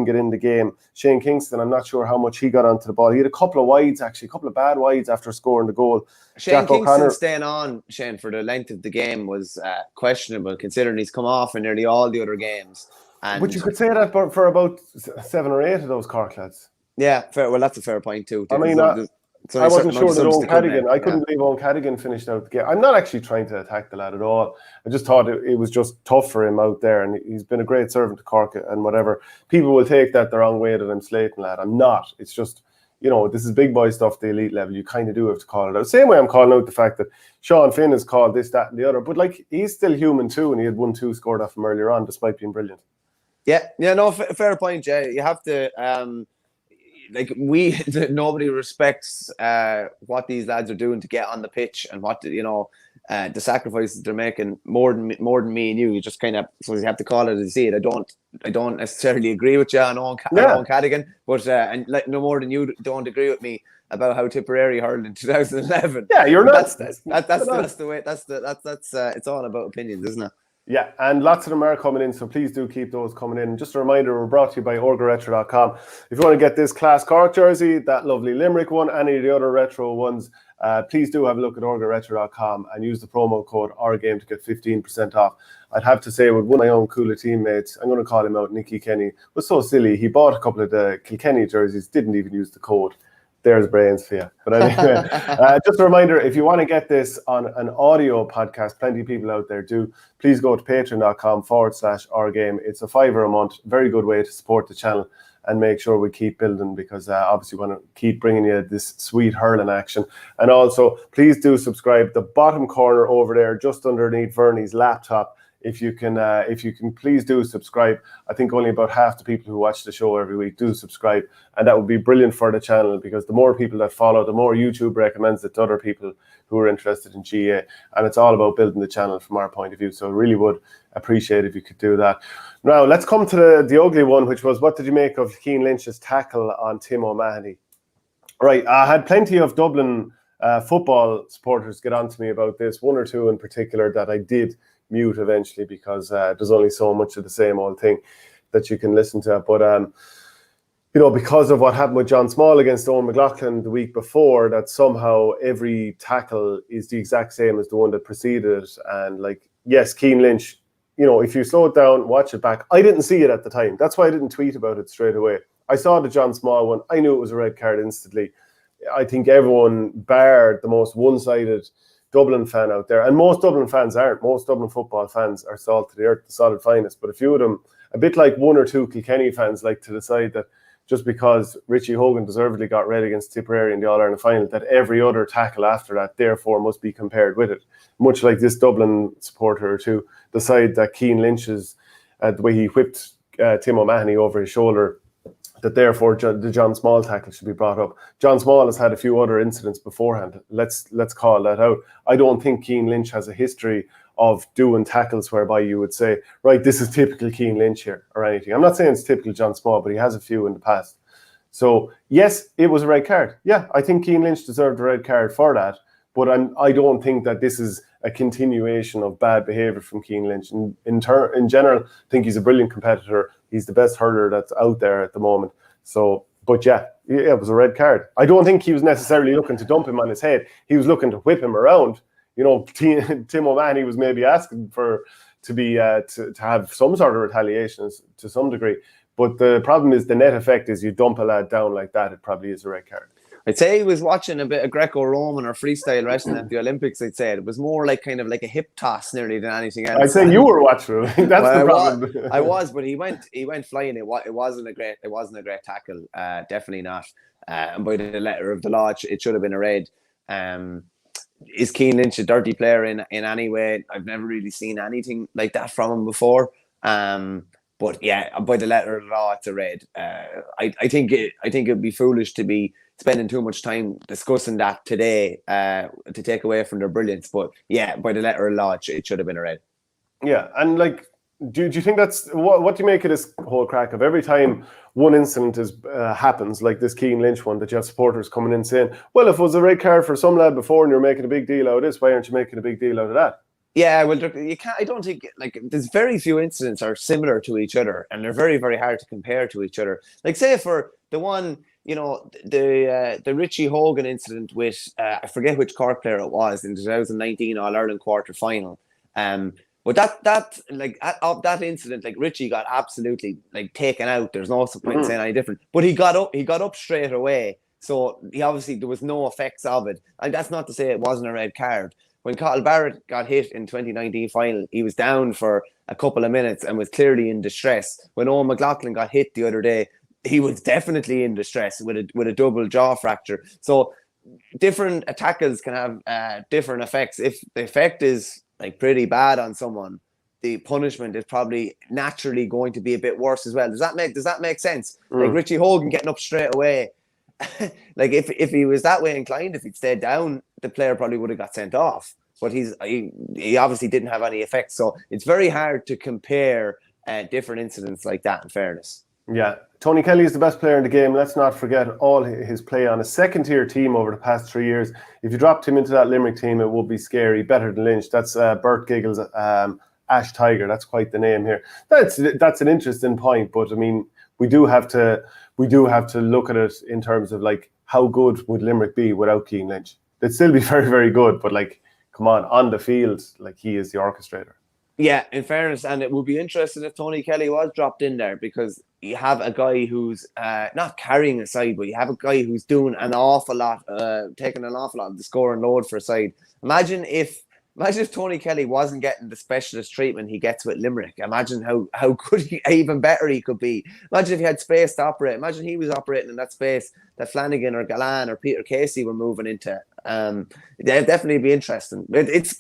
get in the game. Shane Kingston, I'm not sure how much he got onto the ball. He had a couple of wides, actually, a couple of bad wides after scoring the goal. Shane Kingston staying on, Shane, for the length of the game was questionable, considering he's come off in nearly all the other games. But you could say that for about 7 or 8 of those Cork lads. Yeah, fair. Well, that's a fair point too. I mean, I wasn't sure that Owen Cadigan. I couldn't believe Owen Cadigan finished out the game. I'm not actually trying to attack the lad at all. I just thought it was just tough for him out there, and he's been a great servant to Cork and whatever. People will take that the wrong way that I'm slating lad. I'm not. It's just, you know, this is big boy stuff, the elite level. You kind of do have to call it out. Same way I'm calling out the fact that Sean Finn has called this, that, and the other. But like, he's still human too, and he had 1-2 scored off him earlier on, despite being brilliant. Yeah, no, fair point, Jay. You have to. Nobody respects what these lads are doing to get on the pitch, and what the sacrifices they're making more than me and you. You just kind of, so you have to call it as you see it. I don't necessarily agree with you on Owen Cadigan, but and like no more than you don't agree with me about how Tipperary hurled in 2011. Yeah, you're not. That's the way. That's it's all about opinions, isn't it? Yeah, and lots of them are coming in, so please do keep those coming in. Just a reminder, we're brought to you by orgaretro.com. If you want to get this Class Cork jersey, that lovely Limerick one, any of the other retro ones, please do have a look at orgaretro.com and use the promo code OurGame to get 15% off. I'd have to say, with one of my own cooler teammates, I'm going to call him out, Nicky Kenny, was so silly. He bought a couple of the Kilkenny jerseys, didn't even use the code. There's brains for you. But anyway, just a reminder, if you want to get this on an audio podcast, plenty of people out there do, please go to patreon.com/OurGame. It's a $5 a month. Very good way to support the channel and make sure we keep building, because obviously we want to keep bringing you this sweet hurling action. And also, please do subscribe. The bottom corner over there, just underneath Verney's laptop, if you can please do subscribe. I think only about half the people who watch the show every week do subscribe, and that would be brilliant for the channel, because the more people that follow, the more YouTube recommends it to other people who are interested in GA, and it's all about building the channel from our point of view. So really would appreciate if you could do that. Now let's come to the ugly one, which was, what did you make of Cian Lynch's tackle on Tim O'Mahony? Right, I had plenty of Dublin football supporters get on to me about this, one or two in particular that I did mute eventually, because there's only so much of the same old thing that you can listen to. But because of what happened with John Small against Owen McLaughlin the week before, that somehow every tackle is the exact same as the one that preceded it. And like, yes, Cian Lynch, if you slow it down, watch it back. I didn't see it at the time. That's why I didn't tweet about it straight away. I saw the John Small one. I knew it was a red card instantly. I think everyone, bar the most one-sided Dublin fan out there, and most Dublin fans aren't. Most Dublin football fans are salt to the earth, the solid finest. But a few of them, a bit like one or two Kilkenny fans, like to decide that just because Richie Hogan deservedly got red against Tipperary in the All-Ireland final, that every other tackle after that therefore must be compared with it. Much like this Dublin supporter or two decide that Cian Lynch's, the way he whipped Tim O'Mahony over his shoulder, that therefore the John Small tackle should be brought up. John Small has had a few other incidents beforehand. Let's call that out. I don't think Cian Lynch has a history of doing tackles whereby you would say, right, this is typical Cian Lynch here or anything. I'm not saying it's typical John Small, but he has a few in the past. So yes, it was a red card. Yeah, I think Cian Lynch deserved a red card for that, but I don't think that this is a continuation of bad behaviour from Cian Lynch. In general, I think he's a brilliant competitor. He's the best hurler that's out there at the moment. So, but yeah, it was a red card. I don't think he was necessarily looking to dump him on his head. He was looking to whip him around. Tim O'Mahony was maybe asking to have some sort of retaliation to some degree. But the problem is, the net effect is, you dump a lad down like that, it probably is a red card. I'd say he was watching a bit of Greco-Roman or freestyle wrestling at the Olympics. I'd say it was more like kind of like a hip toss nearly than anything else. I'd say you were watching it. That's the problem. I was, but he went flying. It wasn't a great tackle. Definitely not. And by the letter of the law, it should have been a red. Is Cian Lynch a dirty player in any way? I've never really seen anything like that from him before. But yeah, by the letter of the law, it's a red. I think it'd be foolish to be spending too much time discussing that today to take away from their brilliance. But yeah, by the letter of the law, it should have been a red. Yeah, and like, do you think that's what do you make of this whole crack of every time one incident happens, like this Cian Lynch one, that you have supporters coming in saying, well, if it was a red card for some lad before and you're making a big deal out of this, why aren't you making a big deal out of that? Yeah, well, you can't. I don't think like there's very few incidents are similar to each other, and they're very, very hard to compare to each other. Like, say for the one, the Richie Hogan incident with I forget which Cork player it was in the 2019 All-Ireland quarter final. But that incident, like Richie got absolutely like taken out. There's no point in saying any different. But he got up straight away. So there was no effects of it. And that's not to say it wasn't a red card. When Cathal Barrett got hit in 2019 final, he was down for a couple of minutes and was clearly in distress. When Owen McLaughlin got hit the other day, he was definitely in distress with a double jaw fracture. So different attackers can have different effects. If the effect is like pretty bad on someone, the punishment is probably naturally going to be a bit worse as well. Does that make sense? Like Richie Hogan getting up straight away. Like if he was that way inclined, if he'd stayed down, the player probably would have got sent off. But he obviously didn't have any effects. So it's very hard to compare different incidents like that, in fairness. Yeah, Tony Kelly is the best player in the game. Let's not forget all his play on a second-tier team over the past 3 years. If you dropped him into that Limerick team, it would be scary. Better than Lynch. That's Bert Giggles, Ash Tiger. That's quite the name here. That's an interesting point, but I mean, we do have to look at it in terms of like how good would Limerick be without Cian Lynch? They'd still be very, very good, but like, come on the field, like he is the orchestrator. Yeah, in fairness, and it would be interesting if Tony Kelly was dropped in there, because you have a guy who's not carrying a side, but you have a guy who's doing an awful lot, taking an awful lot of the scoring load for a side. Imagine if Tony Kelly wasn't getting the specialist treatment he gets with Limerick. Imagine how good even better he could be. Imagine if he had space to operate. Imagine he was operating in that space that Flanagan or Gallan or Peter Casey were moving into. They'd definitely be interesting. It's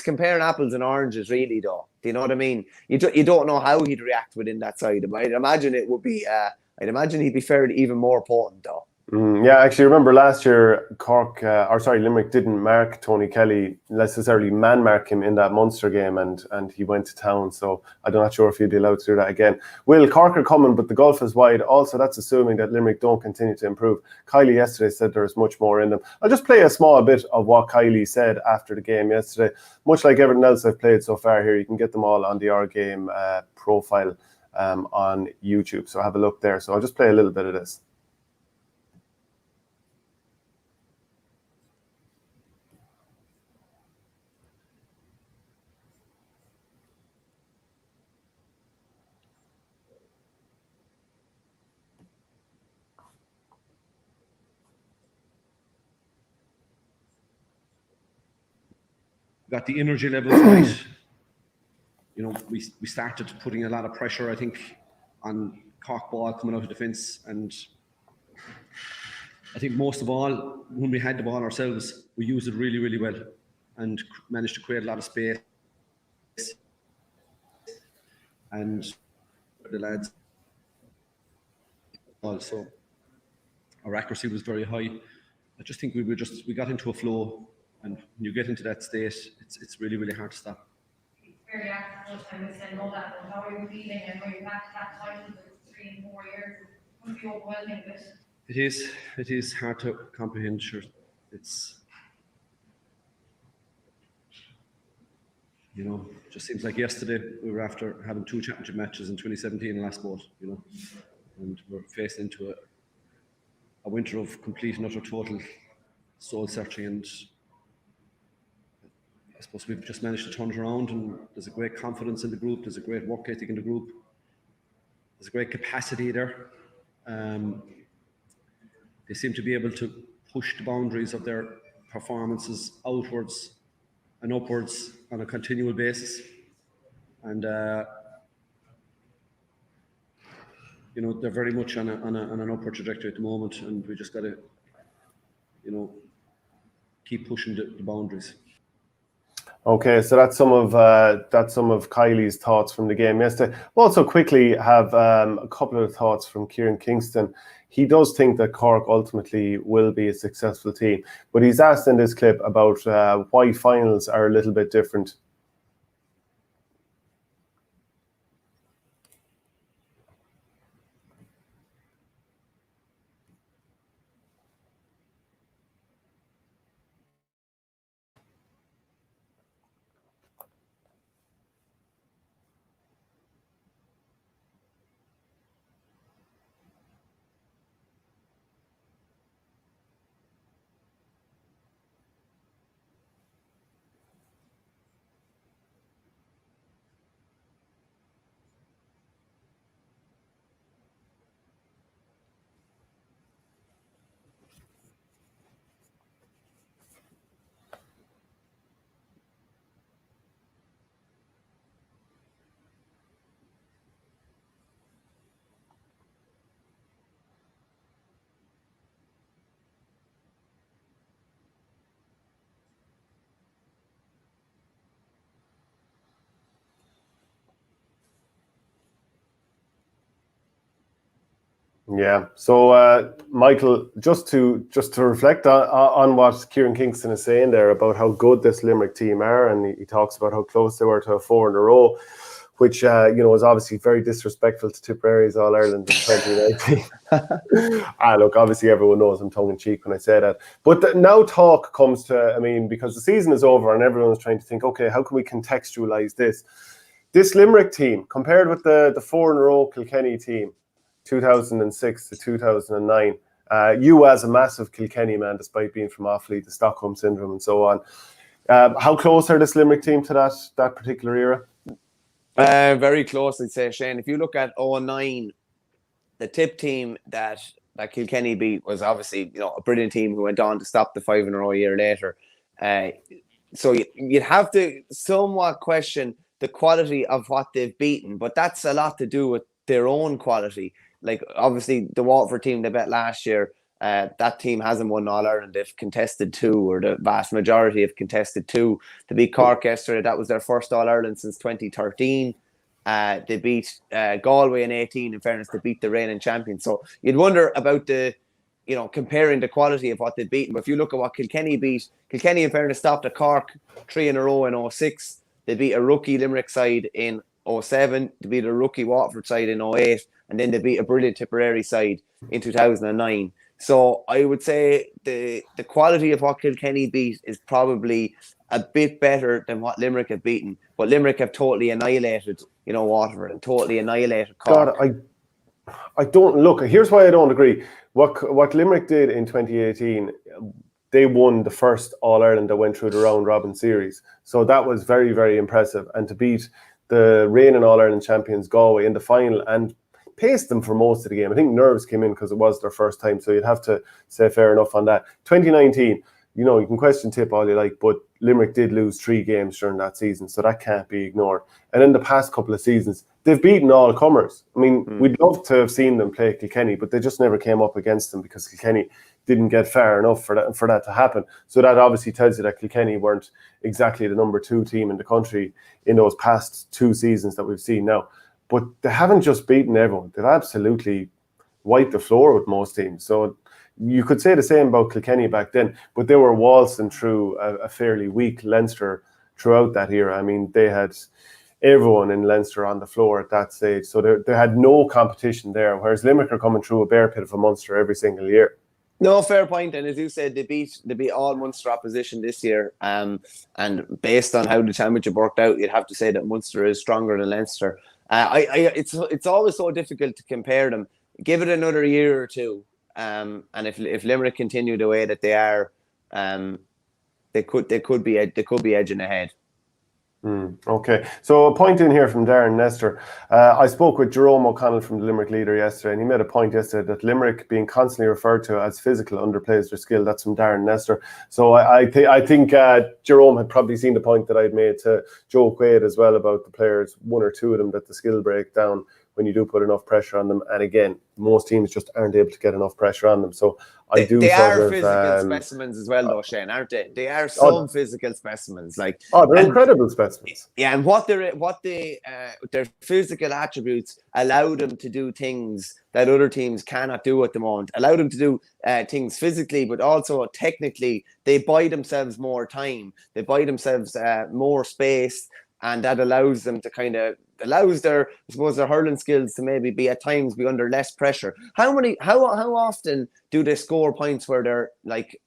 comparing apples and oranges, really, though. Do you know what I mean? You don't know how he'd react within that side. I'd imagine it would be. I'd imagine he'd be fairly even more potent, though. Yeah, actually, remember last year, Limerick didn't mark Tony Kelly, necessarily man-mark him in that Munster game, and he went to town. So I'm not sure if he'd be allowed to do that again. Cork are coming, but the gulf is wide. Also, that's assuming that Limerick don't continue to improve. Kylie yesterday said there's much more in them. I'll just play a small bit of what Kylie said after the game yesterday. Much like everything else I've played so far here, you can get them all on the OurGame profile on YouTube. So have a look there. So I'll just play a little bit of this. Got the energy levels right. We started putting a lot of pressure, I think, on Cork ball coming out of defence, and I think most of all, when we had the ball ourselves, we used it really, really well and managed to create a lot of space. And the lads also, our accuracy was very high. I just think we got into a flow. And when you get into that state, it's really, really hard to stop. It's very active time we know that, but how are you feeling and where you back to that title for 3 and 4 years? It must be overwhelming, but it is hard to comprehend. Sure, it's just seems like yesterday we were after having 2 championship matches in 2017 and last sport, and we're faced into a winter of complete and utter total soul searching, and I suppose we've just managed to turn it around, and there's a great confidence in the group. There's a great work ethic in the group. There's a great capacity there. They seem to be able to push the boundaries of their performances outwards and upwards on a continual basis. And, they're very much on an upward trajectory at the moment, and we just got to, keep pushing the boundaries. Okay, so that's some of Kylie's thoughts from the game yesterday. We'll also quickly have a couple of thoughts from Kieran Kingston. He does think that Cork ultimately will be a successful team, but he's asked in this clip about why finals are a little bit different. Yeah. So, Michael, just to reflect on what Kieran Kingston is saying there about how good this Limerick team are, and he talks about how close they were to a 4 in a row, which was obviously very disrespectful to Tipperary's All Ireland in 2019. Look, obviously everyone knows I'm tongue in cheek when I say that. But now talk comes to, because the season is over and everyone's trying to think, okay, how can we contextualise this? This Limerick team compared with the 4 in a row Kilkenny team, 2006 to 2009. You as a massive Kilkenny man, despite being from Offaly, the Stockholm Syndrome and so on. How close are this Limerick team to that particular era? Very close, I'd say, Shane. If you look at 2009, the Tip team that Kilkenny beat was obviously a brilliant team who went on to stop the 5 in a row a year later. So you'd have to somewhat question the quality of what they've beaten, but that's a lot to do with their own quality. Like, obviously, the Waterford team they bet last year, that team hasn't won All Ireland. They've contested 2, or the vast majority have contested 2. They beat Cork yesterday. That was their first All Ireland since 2013. They beat Galway in 2018. In fairness, they beat the reigning champions. So you'd wonder about comparing the quality of what they've beaten. But if you look at what Kilkenny beat, Kilkenny, in fairness, stopped a Cork 3 in a row in 2006. They beat a rookie Limerick side in 2007. They beat a rookie Waterford side in 2008. And then they beat a brilliant Tipperary side in 2009. So I would say the quality of what Kilkenny beat is probably a bit better than what Limerick have beaten. But Limerick have totally annihilated, Waterford, and totally annihilated Cork. God, I don't look. Here's why I don't agree. What Limerick did in 2018, they won the first All Ireland that went through the round robin series. So that was very, very impressive. And to beat the reigning All Ireland champions Galway in the final and paced them for most of the game. I think nerves came in because it was their first time, so you'd have to say fair enough on that. 2019, you can question Tip all you like, but Limerick did lose 3 games during that season, so that can't be ignored. And in the past couple of seasons, they've beaten all comers. We'd love to have seen them play Kilkenny, but they just never came up against them because Kilkenny didn't get far enough for that to happen. So that obviously tells you that Kilkenny weren't exactly the number 2 team in the country in those past 2 seasons that we've seen now. But they haven't just beaten everyone. They've absolutely wiped the floor with most teams. So you could say the same about Kilkenny back then, but they were waltzing through a fairly weak Leinster throughout that era. They had everyone in Leinster on the floor at that stage. So they had no competition there, whereas Limerick are coming through a bear pit of a Munster every single year. No, fair point. And as you said, they beat all Munster opposition this year. And based on how the championship worked out, you'd have to say that Munster is stronger than Leinster. It's always so difficult to compare them. Give it another year or 2, and if Limerick continue the way that they are, they could be edging ahead. Okay, so a point in here from Darren Nestor. I spoke with Jerome O'Connell from the Limerick Leader yesterday, and he made a point yesterday that Limerick being constantly referred to as physical underplays their skill. That's from Darren Nestor. So I think Jerome had probably seen the point that I'd made to Joe Quaid as well about the players, 1 or 2 of them, that the skill breakdown when you do put enough pressure on them. And again, most teams just aren't able to get enough pressure on them. So They are physical specimens as well, though, Shane, aren't they? They are some physical specimens. They're incredible specimens. Yeah, and their physical attributes allow them to do things that other teams cannot do at the moment. Allow them to do things physically, but also technically. They buy themselves more time. They buy themselves more space, and that allows them to allows their hurling skills to maybe be at times be under less pressure. How often do they score points where they're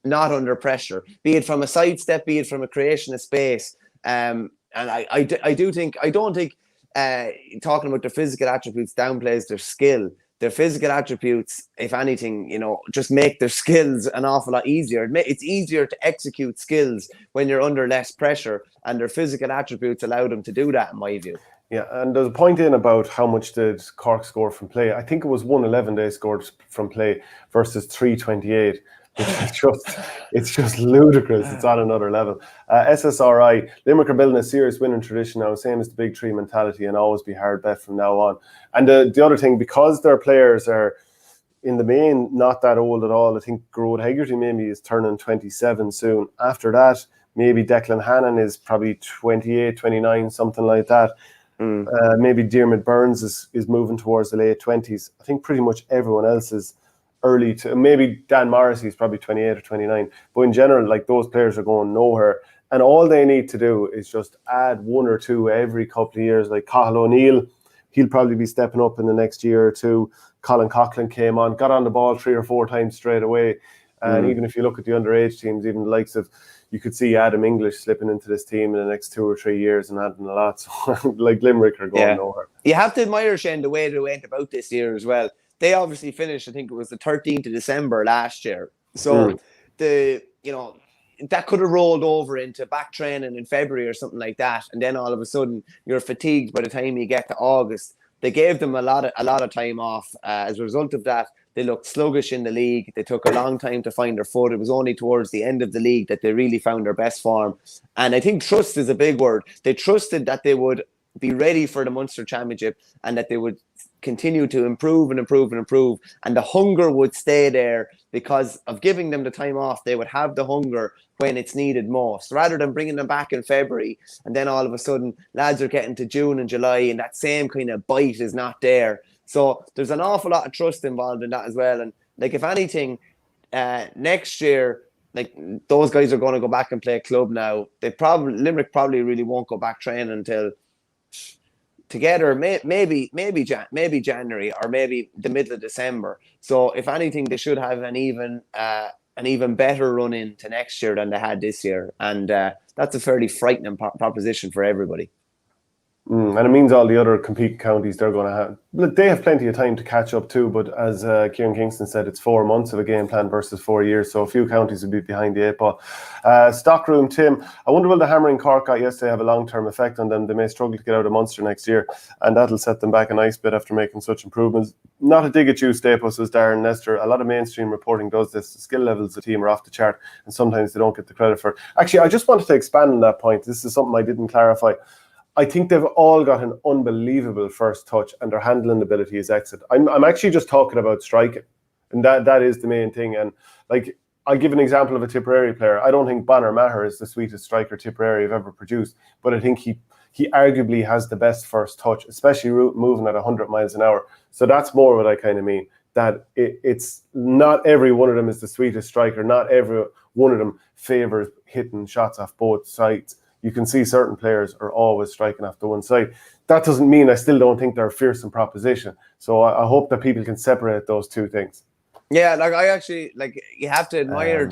not under pressure, be it from a sidestep, be it from a creation of space? And I don't think talking about their physical attributes downplays their skill. Their physical attributes, if anything, just make their skills an awful lot easier. It's easier to execute skills when you're under less pressure, and their physical attributes allow them to do that, in my view. Yeah, and there's a point in about how much did Cork score from play. I think it was 111 they scored from play versus 328. It's just ludicrous. It's on another level. SSRI, Limerick are building a serious winning tradition now, same as the big three mentality, and always be hard bet from now on. And the other thing, because their players are in the main not that old at all, I think Gerard Hegarty maybe is turning 27 soon. After that, maybe Declan Hannon is probably 28, 29, something like that. Maybe Diarmaid Burns is moving towards the late 20s. I think pretty much everyone else is early to, maybe Dan Morrissey is probably 28 or 29. But in general, those players are going nowhere. And all they need to do is just add one or two every couple of years. Like Cathal O'Neill, he'll probably be stepping up in the next year or two. Colin Coughlin came on, got on the ball 3 or 4 times straight away. And even if you look at the underage teams, even the likes of, you could see Adam English slipping into this team in the next 2 or 3 years and adding a lot. So Limerick are going nowhere. You have to admire, Shane, the way they went about this year as well. They obviously finished, I think it was the 13th of December last year. So that could have rolled over into back training in February or something like that. And then all of a sudden you're fatigued by the time you get to August. They gave them a lot of time off. As a result of that, they looked sluggish in the league. They took a long time to find their foot. It was only towards the end of the league that they really found their best form. And I think trust is a big word. They trusted that they would be ready for the Munster Championship and that they would continue to improve and improve and improve. And the hunger would stay there because of giving them the time off. They would have the hunger when it's needed most, rather than bringing them back in February. And then all of a sudden, lads are getting to June and July and that same kind of bite is not there. So there's an awful lot of trust involved in that as well. And if anything, next year, those guys are going to go back and play club now. Limerick probably really won't go back training until together, maybe January or maybe the middle of December. So if anything, they should have an even better run into next year than they had this year. And that's a fairly frightening proposition for everybody. And it means all the other competing counties, they're going to have, they have plenty of time to catch up too, but as Kieran Kingston said, it's 4 months of a game plan versus 4 years, so a few counties will be behind the 8 ball. Stockroom, Tim, I wonder will the hammering Cork got yesterday have a long-term effect on them? They may struggle to get out of Munster next year, and that'll set them back a nice bit after making such improvements. Not a dig at you, Staples, as Darren Nestor. A lot of mainstream reporting does this. The skill levels of the team are off the chart, and sometimes they don't get the credit for it. Actually, I just wanted to expand on that point. This is something I didn't clarify. I think they've all got an unbelievable first touch and their handling ability is excellent. I'm actually just talking about striking, and that is the main thing. And I'll give an example of a Tipperary player. I don't think Bonner Maher is the sweetest striker Tipperary have ever produced, but I think he arguably has the best first touch, especially moving at 100 miles an hour. So that's more what I kind of mean, that it's not every one of them is the sweetest striker. Not every one of them favours hitting shots off both sides. You can see certain players are always striking off the one side. That doesn't mean I still don't think they're a fearsome proposition. So I hope that people can separate those two things. Yeah, you have to admire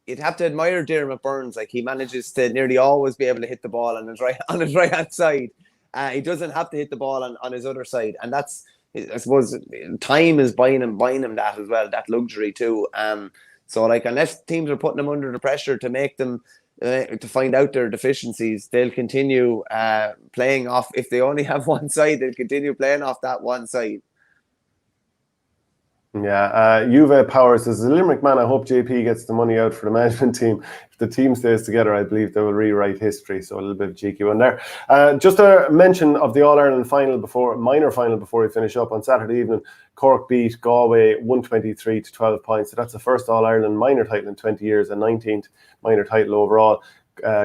you'd have to admire Diarmaid Burns. He manages to nearly always be able to hit the ball on his right hand side. He doesn't have to hit the ball on his other side, and that's, I suppose, time is buying him that as well, that luxury too. So unless teams are putting them under the pressure to make them to find out their deficiencies, they'll continue playing off. If they only have one side, they'll continue playing off that one side. Yeah, Juve Power says, as a Limerick man, I hope JP gets the money out for the management team. If the team stays together, I believe they will rewrite history. So a little bit of cheeky one there. Just a mention of the All-Ireland minor final before we finish up. On Saturday evening, Cork beat Galway 123 to 12 points. So that's the first All-Ireland minor title in 20 years, and 19th minor title overall.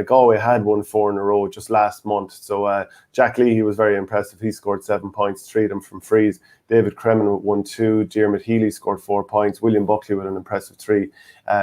Galway had won 4 in a row just last month. So Jack Leahy was very impressive. He scored 7 points, 3 of them from frees. David Cremin won 2. Diarmuid Healy scored 4 points. William Buckley with an impressive 3.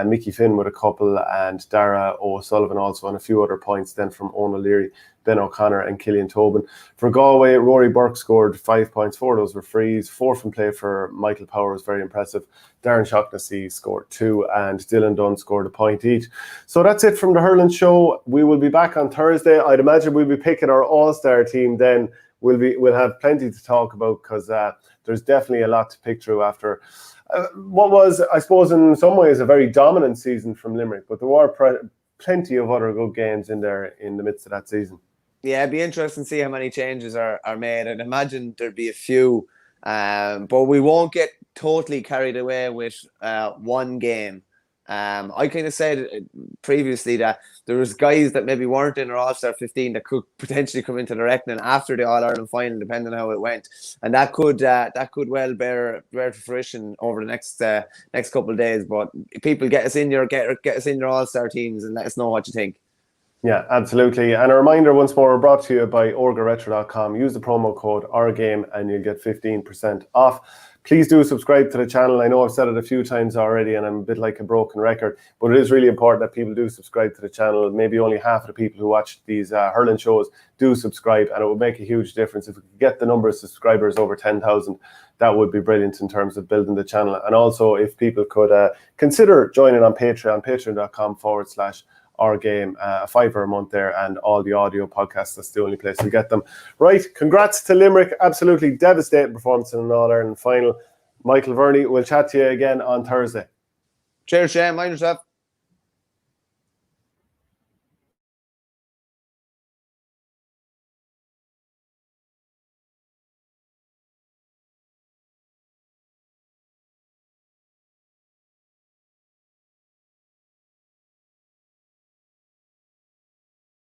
Mickey Finn with a couple, and Dara O'Sullivan also on a few other points then from Owen O'Leary, Ben O'Connor and Killian Tobin. For Galway, Rory Burke scored 5 points. 4 of those were frees. 4 from play for Michael Power was very impressive. Darren Shaughnessy scored 2 and Dylan Dunn scored a point each. So that's it from the Hurling Show. We will be back on Thursday. I'd imagine we'll be picking our all-star team then. We'll have plenty to talk about because there's definitely a lot to pick through after what was, I suppose, in some ways a very dominant season from Limerick, but there were plenty of other good games in there in the midst of that season. Yeah, it'd be interesting to see how many changes are made. I'd imagine there'd be a few, but we won't get totally carried away with one game. I kind of said previously that there was guys that maybe weren't in our All-Star 15 that could potentially come into the reckoning after the All-Ireland final, depending on how it went, and that could well bear to fruition over the next couple of days. But people, get us in your All-Star teams and let us know what you think. Yeah, absolutely. And a reminder once more, we're brought to you by orgaretro.com. Use the promo code OurGame and you'll get 15% off. Please do subscribe to the channel. I know I've said it a few times already and I'm a bit like a broken record, but it is really important that people do subscribe to the channel. Maybe only half of the people who watch these hurling shows do subscribe, and it would make a huge difference. If we could get the number of subscribers over 10,000, that would be brilliant in terms of building the channel. And also if people could consider joining on Patreon, patreon.com/OurGame, a $5 a month there, and all the audio podcasts. That's the only place to get them. Right, congrats to Limerick. Absolutely devastating performance in an All-Ireland final. Michael Verney, we'll chat to you again on Thursday. Cheers, Shane. Mind yourself.